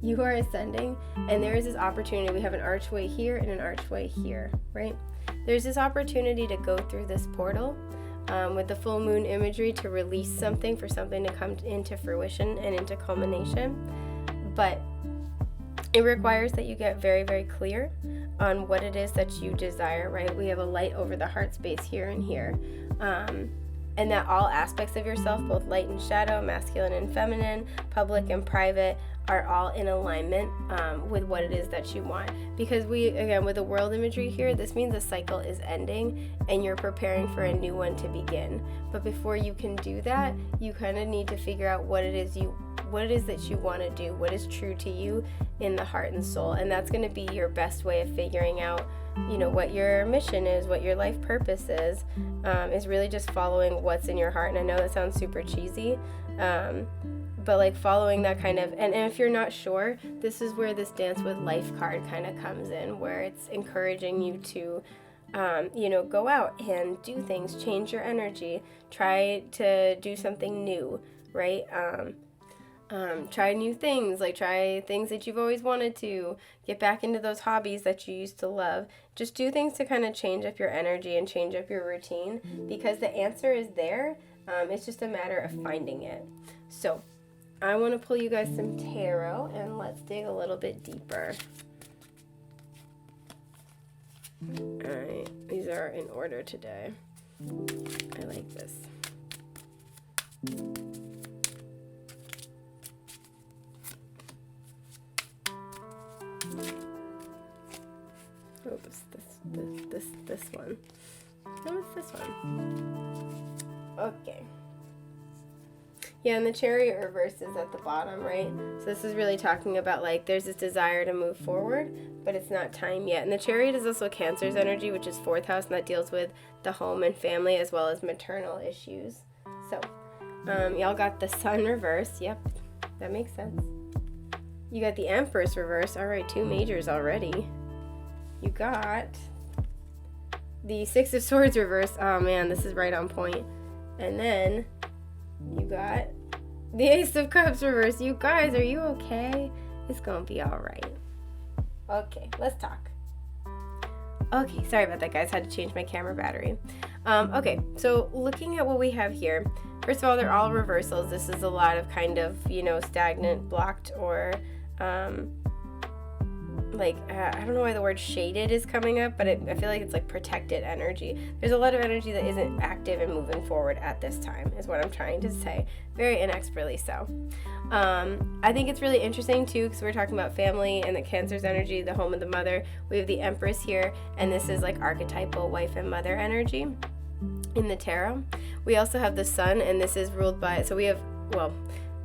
You are ascending, and there is this opportunity. We have an archway here and an archway here, right? There's this opportunity to go through this portal with the full moon imagery, to release something, for something to come into fruition and into culmination. But it requires that you get very, very clear on what it is that you desire, right? We have a light over the heart space here and here. And that all aspects of yourself, both light and shadow, masculine and feminine, public and private, are all in alignment with what it is that you want. Because again, with the world imagery here, this means a cycle is ending and you're preparing for a new one to begin. But before you can do that, you kind of need to figure out what it is that you want to do, what is true to you in the heart and soul. And that's going to be your best way of figuring out, what your mission is, what your life purpose is really just following what's in your heart. And I know that sounds super cheesy, but like following that kind of, and if you're not sure, this is where this dance with life card kind of comes in, where it's encouraging you to go out and do things, change your energy, try to do something new, right? Try new things, like try things that you've always wanted to, get back into those hobbies that you used to love. Just do things to kind of change up your energy and change up your routine, because the answer is there. It's just a matter of finding it. So I want to pull you guys some tarot, and let's dig a little bit deeper. Alright, these are in order today. I like this. Oh, it's this one. No, it's this one. Okay. Yeah, and the Chariot reverse is at the bottom, right? So this is really talking about, like, there's this desire to move forward, but it's not time yet. And the Chariot is also Cancer's energy, which is 4th house, and that deals with the home and family as well as maternal issues. So, y'all got the Sun reverse. Yep, that makes sense. You got the Empress reverse. All right, 2 majors already. You got the 6 of Swords reverse. Oh man, this is right on point. And then you got the Ace of Cups reverse. You guys, are you okay? It's gonna be all right. Okay, let's talk. Okay, sorry about that, guys. Had to change my camera battery. Okay, so looking at what we have here, first of all, they're all reversals. This is a lot of kind of, stagnant, blocked, or like, I don't know why the word shaded is coming up, but I feel like it's like protected energy. There's a lot of energy that isn't active and moving forward at this time, is what I'm trying to say. Very inexpertly so. I think it's really interesting too, because we're talking about family and the Cancer's energy, the home of the mother. We have the Empress here, and this is like archetypal wife and mother energy in the tarot. We also have the Sun, and this is ruled by, so we have, well,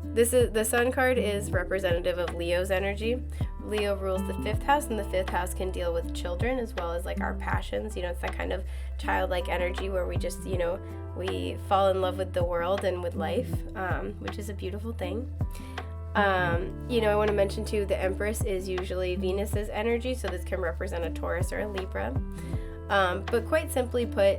this is, the Sun card is representative of Leo's energy. Leo rules the 5th house, and the 5th house can deal with children as well as like our passions. You know, it's that kind of childlike energy where we just, you know, we fall in love with the world and with life, which is a beautiful thing. You know, I want to mention too, the Empress is usually Venus's energy, so this can represent a Taurus or a Libra. But quite simply put,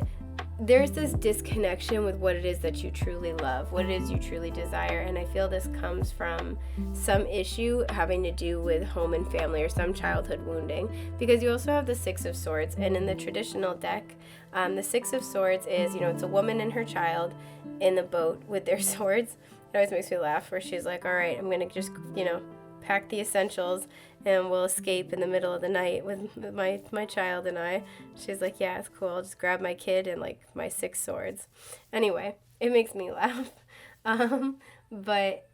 there's this disconnection with what it is that you truly love, what it is you truly desire, and I feel this comes from some issue having to do with home and family or some childhood wounding, because you also have the Six of Swords, and in the traditional deck, the Six of Swords is, you know, it's a woman and her child in the boat with their swords. It always makes me laugh where she's like, all right, I'm going to just, you know, pack the essentials and we'll escape in the middle of the night with my child and I. She's like, yeah, it's cool. I'll just grab my kid and like my 6 swords. Anyway, it makes me laugh. But,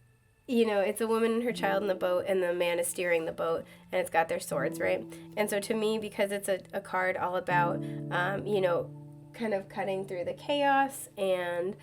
you know, it's a woman and her child in the boat, and the man is steering the boat, and it's got their swords, right? And so to me, because it's a card all about, you know, kind of cutting through the chaos and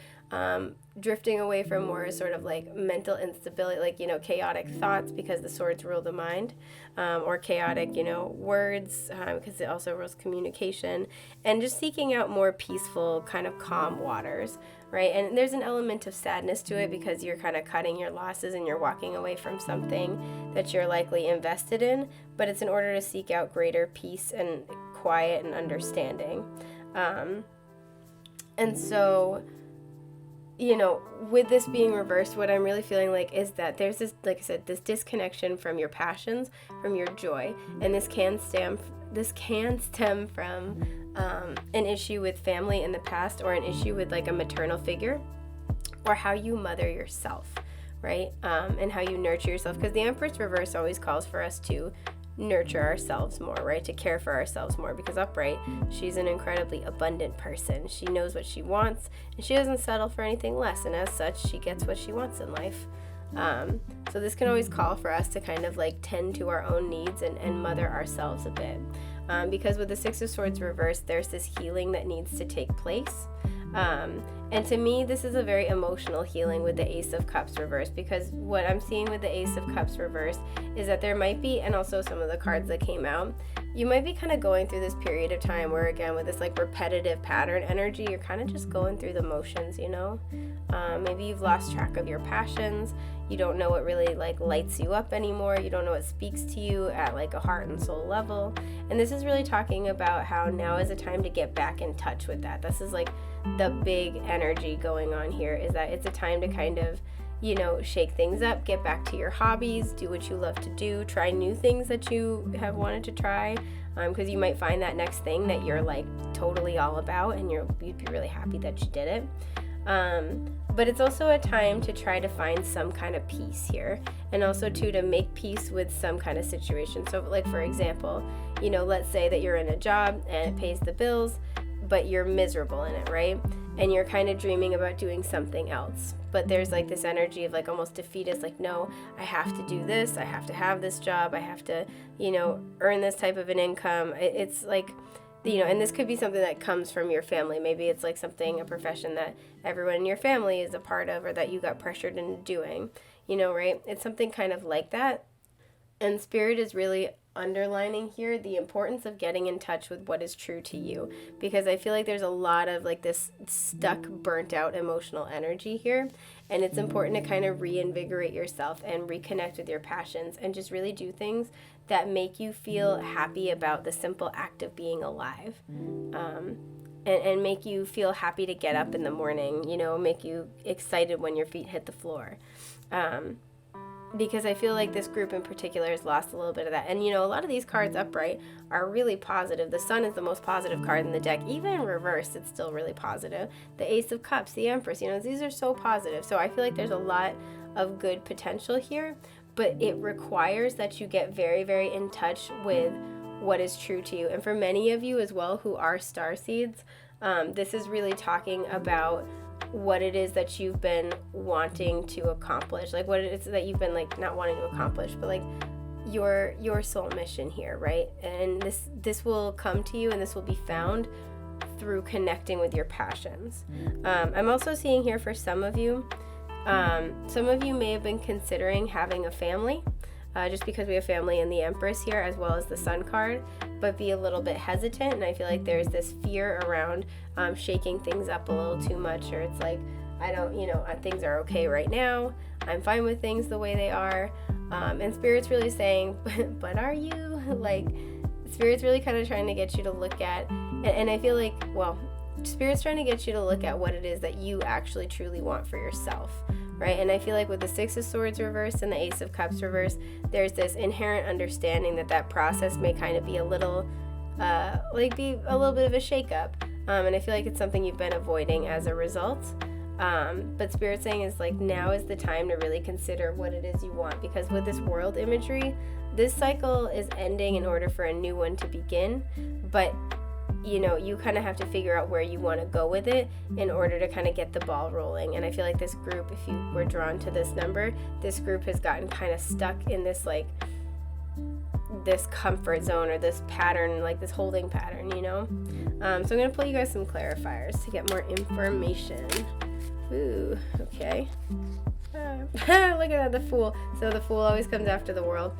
drifting away from more sort of like mental instability, like, you know, chaotic thoughts, because the swords rule the mind, or chaotic, you know, words, because it also rules communication, and just seeking out more peaceful, kind of calm waters, right? And there's an element of sadness to it because you're kind of cutting your losses and you're walking away from something that you're likely invested in, but it's in order to seek out greater peace and quiet and understanding. And so, you know, with this being reversed, what I'm really feeling like is that there's this, like I said, this disconnection from your passions, from your joy, and this can stem from an issue with family in the past, or an issue with like a maternal figure, or how you mother yourself, right? And how you nurture yourself, because the Empress reverse always calls for us to nurture ourselves more, right? To care for ourselves more, because upright, she's an incredibly abundant person. She knows what she wants, and she doesn't settle for anything less, and as such, she gets what she wants in life. So this can always call for us to kind of like tend to our own needs and mother ourselves a bit. Because with the Six of Swords reversed, there's this healing that needs to take place. And to me, this is a very emotional healing with the Ace of Cups reversed, because what I'm seeing with the Ace of Cups reversed is that there might be, and also some of the cards that came out, you might be kind of going through this period of time where, again, with this like repetitive pattern energy, you're kind of just going through the motions, you know? Maybe you've lost track of your passions. You don't know what really like lights you up anymore. You don't know what speaks to you at like a heart and soul level. And this is really talking about how now is a time to get back in touch with that. This is like the big energy going on here, is that it's a time to kind of, you know, shake things up, get back to your hobbies, do what you love to do, try new things that you have wanted to try, because you might find that next thing that you're like totally all about, and you'd be really happy that you did it. But it's also a time to try to find some kind of peace here, and also to make peace with some kind of situation. So like, for example, you know, let's say that you're in a job and it pays the bills, but you're miserable in it, right? And you're kind of dreaming about doing something else, but there's like this energy of like almost defeatist, like, no, I have to do this, I have to have this job, I have to, you know, earn this type of an income. It's like, you know, and this could be something that comes from your family. Maybe it's like something, a profession that everyone in your family is a part of, or that you got pressured into doing, you know, right? It's something kind of like that. And Spirit is really underlining here the importance of getting in touch with what is true to you, because I feel like there's a lot of like this stuck, burnt out emotional energy here, and it's important to kind of reinvigorate yourself and reconnect with your passions and just really do things that make you feel happy about the simple act of being alive, and make you feel happy to get up in the morning, you know, make you excited when your feet hit the floor. Because I feel like this group in particular has lost a little bit of that. And, you know, a lot of these cards upright are really positive. The Sun is the most positive card in the deck. Even in reverse, it's still really positive. The Ace of Cups, the Empress, you know, these are so positive. So I feel like there's a lot of good potential here. but it requires that you get very, very in touch with what is true to you. And for many of you as well who are starseeds, this is really talking about what it is that you've been wanting to accomplish, like what it is that you've been like not wanting to accomplish, but like your soul mission here, right? And this will come to you, and this will be found through connecting with your passions. I'm also seeing here for some of you may have been considering having a family, just because we have family in the Empress here as well as the Sun card, but be a little bit hesitant. And I feel like there's this fear around shaking things up a little too much, or it's like, I don't, things are okay right now. I'm fine with things the way they are. And Spirit's really saying, but are you? Like, Spirit's really kind of trying to get you to look at, and I feel like, well, Spirit's trying to get you to look at what it is that you actually truly want for yourself, right? And I feel like with the Six of Swords reversed and the Ace of Cups reversed, there's this inherent understanding that process may kind of be a little, be a little bit of a shakeup. And I feel like it's something you've been avoiding as a result. But Spirit's saying is like, now is the time to really consider what it is you want, because with this world imagery, this cycle is ending in order for a new one to begin. But you kind of have to figure out where you want to go with it in order to kind of get the ball rolling. And I feel like this group, if you were drawn to this number, this group has gotten kind of stuck in this like this comfort zone or this pattern, like this holding pattern, So I'm going to pull you guys some clarifiers to get more information. Ooh, okay. Look at that, the Fool. So the Fool always comes after the World.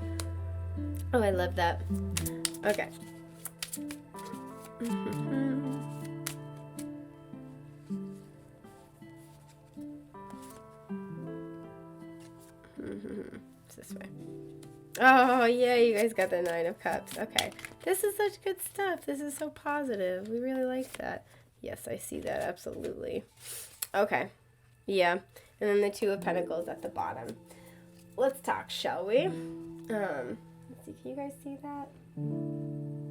Oh, I love that. Okay. It's this way. Oh, yeah, you guys got the Nine of Cups. Okay. This is such good stuff. This is so positive. We really like that. Yes, I see that. Absolutely. Okay. Yeah. And then the Two of Pentacles at the bottom. Let's talk, shall we? Let's see. Can you guys see that?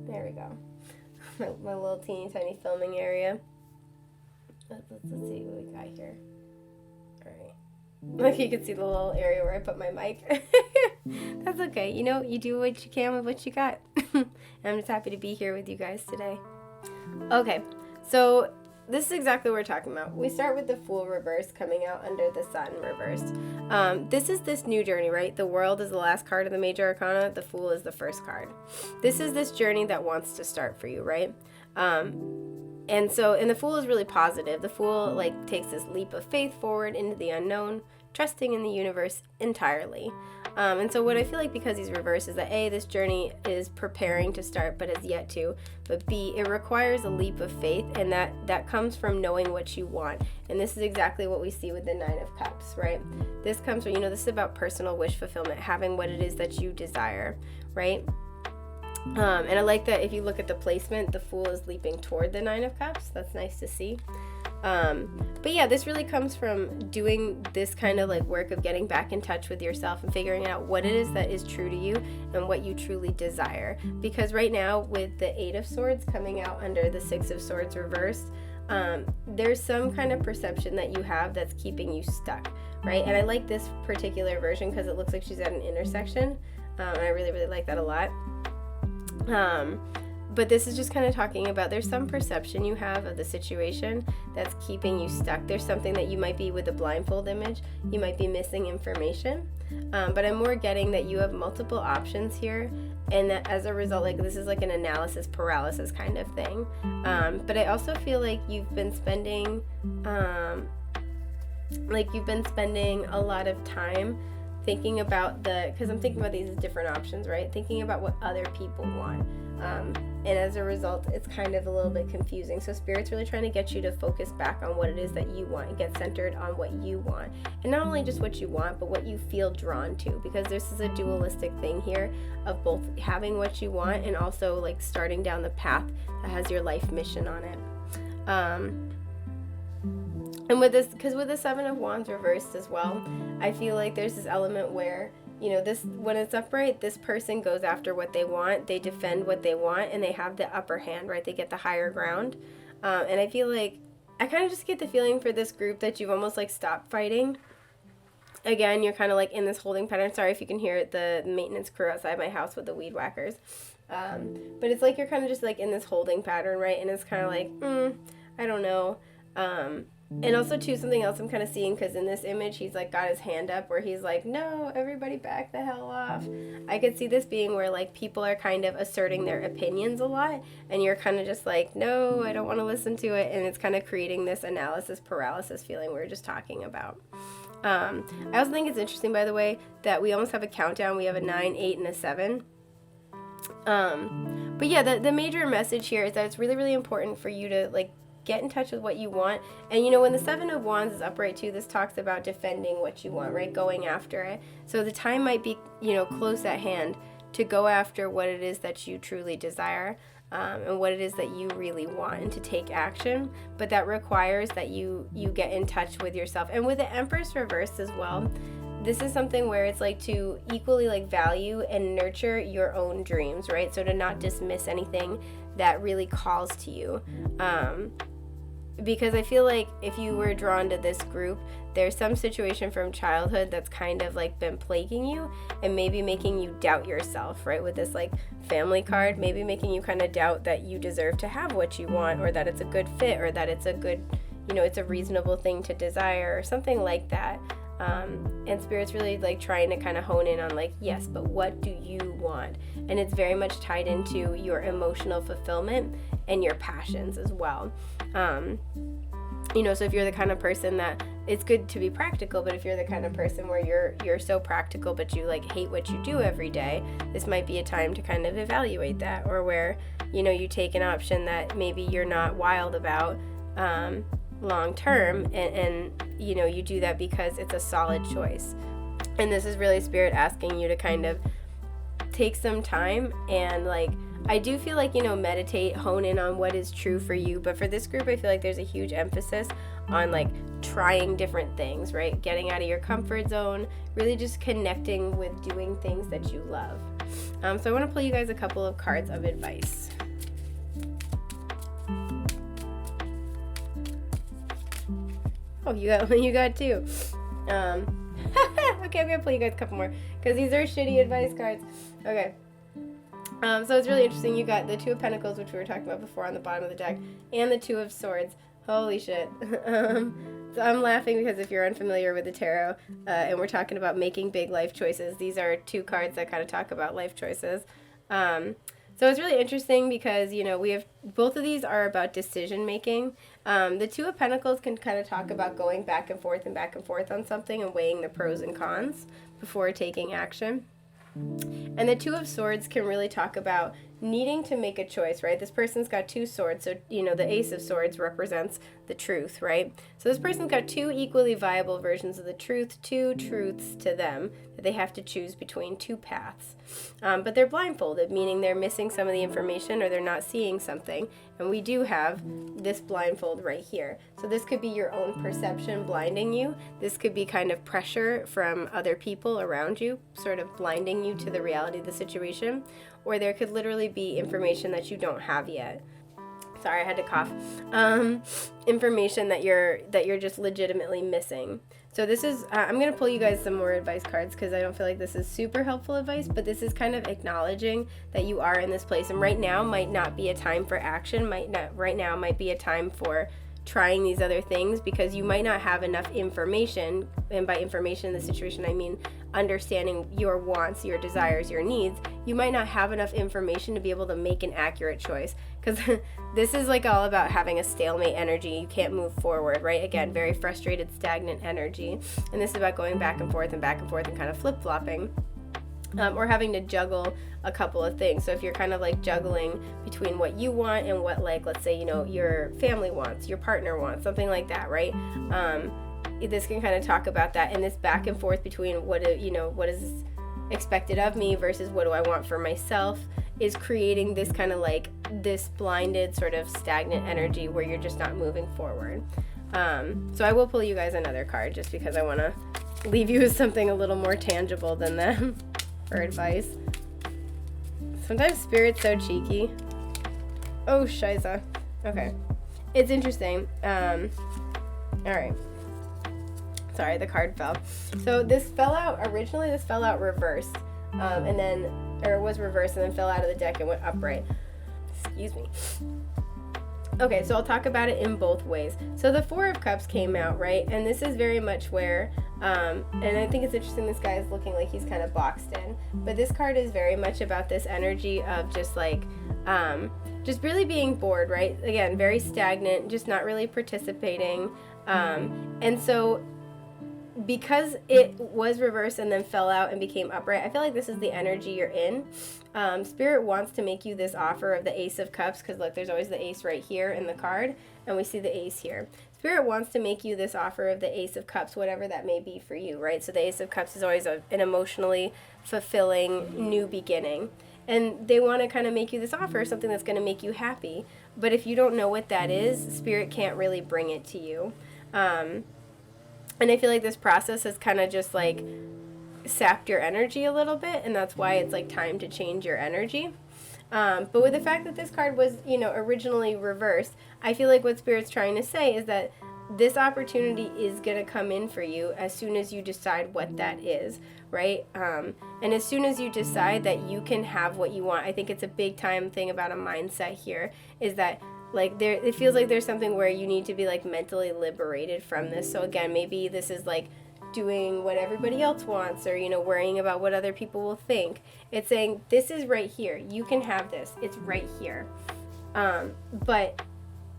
There we go. My little teeny tiny filming area. Let's see what we got here. All right. Like you can see the little area where I put my mic. That's okay. You do what you can with what you got. And I'm just happy to be here with you guys today. Okay. So this is exactly what we're talking about. We start with the Fool reverse coming out under the Sun reversed. This is this new journey, right? The World is the last card of the Major Arcana. The Fool is the first card. This is this journey that wants to start for you, right? And the Fool is really positive. The Fool takes this leap of faith forward into the unknown, trusting in the universe entirely. And so what I feel like, because he's reversed, is that A, this journey is preparing to start but has yet to, but B, it requires a leap of faith, and that comes from knowing what you want. And this is exactly what we see with the Nine of Cups, right? This comes from, this is about personal wish fulfillment, having what it is that you desire, right? And I like that if you look at the placement, the Fool is leaping toward the Nine of Cups. That's nice to see. But yeah, this really comes from doing this kind of work of getting back in touch with yourself and figuring out what it is that is true to you and what you truly desire. Because right now, with the Eight of Swords coming out under the Six of Swords reversed, there's some kind of perception that you have that's keeping you stuck, right? And I like this particular version because it looks like she's at an intersection, and I really, really like that a lot. But this is just kind of talking about there's some perception you have of the situation that's keeping you stuck. There's something that you might be with a blindfold image. You might be missing information. But I'm more getting that you have multiple options here, and that as a result, this is an analysis paralysis kind of thing. But I also feel like you've been spending a lot of time thinking about because I'm thinking about these as different options, right? Thinking about what other people want. And as a result, it's kind of a little bit confusing. So Spirit's really trying to get you to focus back on what it is that you want and get centered on what you want. And not only just what you want, but what you feel drawn to, because this is a dualistic thing here of both having what you want and also starting down the path that has your life mission on it. And with this, because with the Seven of Wands reversed as well, I feel like there's this element where, this, when it's upright, this person goes after what they want, they defend what they want, and they have the upper hand, right? They get the higher ground. And I feel like, I kind of just get the feeling for this group that you've almost stopped fighting Again, you're kind of like in this holding pattern. Sorry if you can hear the maintenance crew outside my house with the weed whackers. But it's like you're kind of just like in this holding pattern, right? And it's kind of like, I don't know. And also, too, something else I'm kind of seeing, because in this image, he's like got his hand up where he's like, no, everybody back the hell off. I could see this being where like people are kind of asserting their opinions a lot, and you're kind of just like, no, I don't want to listen to it. And it's kind of creating this analysis paralysis feeling we were just talking about. I also think it's interesting, by the way, that we almost have a countdown. We have a 9, 8, and a 7. But yeah, the major message here is that it's really, really important for you to like get in touch with what you want. And you know, when the 7 of Wands is upright too, this talks about defending what you want, right? Going after it. So the time might be, you know, close at hand to go after what it is that you truly desire, and what it is that you really want, and to take action. But that requires that you get in touch with yourself. And with the Empress reversed as well, this is something where it's like to equally like value and nurture your own dreams, right? So to not dismiss anything that really calls to you. Because I feel like if you were drawn to this group, there's some situation from childhood that's kind of like been plaguing you and maybe making you doubt yourself, right? With this like family card, maybe making you kind of doubt that you deserve to have what you want, or that it's a good fit, or that it's a good, you know, it's a reasonable thing to desire, or something like that. And Spirit's really like trying to kind of hone in on like, yes, but what do you want? And it's very much tied into your emotional fulfillment and your passions as well. You know, so if you're the kind of person that it's good to be practical, but if you're the kind of person where you're so practical but you like hate what you do every day, this might be a time to kind of evaluate that. Or where, you know, you take an option that maybe you're not wild about long term, and you know, you do that because it's a solid choice. And this is really Spirit asking you to kind of take some time and like, I do feel like, you know, meditate, hone in on what is true for you. But for this group, I feel like there's a huge emphasis on like trying different things, right? Getting out of your comfort zone, really just connecting with doing things that you love. So I want to pull you guys a couple of cards of advice. Oh, you got two. Okay, I'm gonna pull you guys a couple more because these are shitty advice cards. Okay. So it's really interesting. You got the 2 of Pentacles, which we were talking about before, on the bottom of the deck, and the 2 of Swords. Holy shit. So I'm laughing because if you're unfamiliar with the tarot, and we're talking about making big life choices, these are 2 cards that kind of talk about life choices. So it's really interesting because, you know, we have both of these are about decision making. The 2 of Pentacles can kind of talk about going back and forth on something and weighing the pros and cons before taking action. And the 2 of Swords can really talk about needing to make a choice, right? This person's got 2 swords, so, you know, the Ace of Swords represents the truth, right? So this person's got 2 equally viable versions of the truth, 2 truths to them that they have to choose between, 2 paths. But they're blindfolded, meaning they're missing some of the information or they're not seeing something. And we do have this blindfold right here. So this could be your own perception blinding you. This could be kind of pressure from other people around you, sort of blinding you to the reality of the situation. Or there could literally be information that you don't have yet. Sorry, I had to cough. Information that you're just legitimately missing. So this is, I'm going to pull you guys some more advice cards because I don't feel like this is super helpful advice, but this is kind of acknowledging that you are in this place. And right now might not be a time for action, right now might be a time for trying these other things because you might not have enough information. And by information in this situation, I mean understanding your wants, your desires, your needs. You might not have enough information to be able to make an accurate choice because this is like all about having a stalemate energy. You can't move forward, right? Again, very frustrated, stagnant energy. And this is about going back and forth and kind of flip-flopping. Or having to juggle a couple of things. So if you're kind of like juggling between what you want and what, like, let's say, you know, your family wants, your partner wants, something like that, right? This can kind of talk about that, and this back and forth between what is expected of me versus what do I want for myself is creating this kind of like this blinded sort of stagnant energy where you're just not moving forward. So I will pull you guys another card just because I want to leave you with something a little more tangible than that for advice. Sometimes Spirit's so cheeky. Oh, shiza. Okay. It's interesting. Alright. Sorry, the card fell. So this fell out, originally this fell out reversed, was reversed and then fell out of the deck and went upright. Excuse me. Okay, so I'll talk about it in both ways. So the Four of Cups came out, right? And this is very much where, and I think it's interesting, this guy is looking like he's kind of boxed in. But this card is very much about this energy of just like, just really being bored, right? Again, very stagnant, just not really participating. And so because it was reversed and then fell out and became upright, I feel like this is the energy you're in. Spirit wants to make you this offer of the Ace of Cups, because look, there's always the ace right here in the card, and we see the ace here. Spirit wants to make you this offer of the Ace of Cups, whatever that may be for you, right? So the Ace of Cups is always an emotionally fulfilling new beginning. And they want to kind of make you this offer, something that's going to make you happy. But if you don't know what that is, Spirit can't really bring it to you. And I feel like this process has kind of just like sapped your energy a little bit, and that's why it's like time to change your energy. But with the fact that this card was, originally reversed, I feel like what Spirit's trying to say is that this opportunity is going to come in for you as soon as you decide what that is, right? And as soon as you decide that you can have what you want, I think it's a big time thing about a mindset here, is that like it feels like there's something where you need to be like mentally liberated from this. So again, maybe this is like doing what everybody else wants, or worrying about what other people will think. It's saying this is right here, you can have this, it's right here. But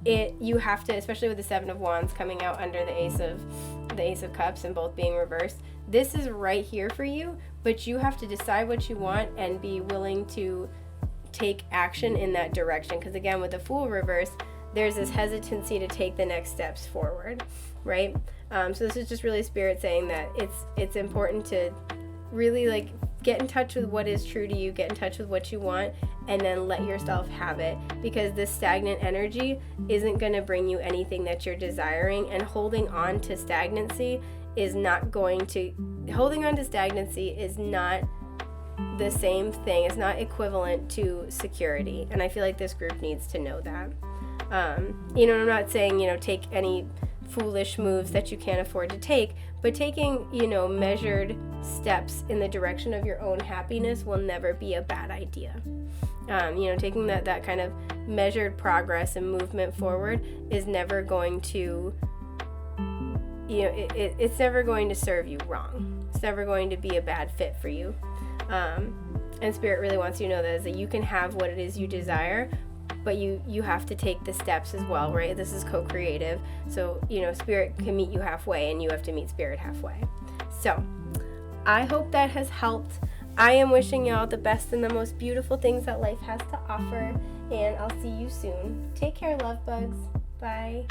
you have to, especially with the Seven of Wands coming out under the Ace of Cups and both being reversed, this is right here for you, but you have to decide what you want and be willing to take action in that direction. Because again, with the Fool reversed, there's this hesitancy to take the next steps forward, right? So this is just really Spirit saying that it's important to really like get in touch with what is true to you, get in touch with what you want, and then let yourself have it, because this stagnant energy isn't going to bring you anything that you're desiring, and holding on to stagnancy is not the same thing. It's not equivalent to security, and I feel like this group needs to know that. I'm not saying, take any foolish moves that you can't afford to take, but taking, measured steps in the direction of your own happiness will never be a bad idea. Taking that kind of measured progress and movement forward is never going to, it's never going to serve you wrong. It's never going to be a bad fit for you. And Spirit really wants you to know that you can have what it is you desire, but you have to take the steps as well, right? This is co-creative. So, Spirit can meet you halfway, and you have to meet Spirit halfway. So, I hope that has helped. I am wishing y'all the best and the most beautiful things that life has to offer, and I'll see you soon. Take care, love bugs. Bye.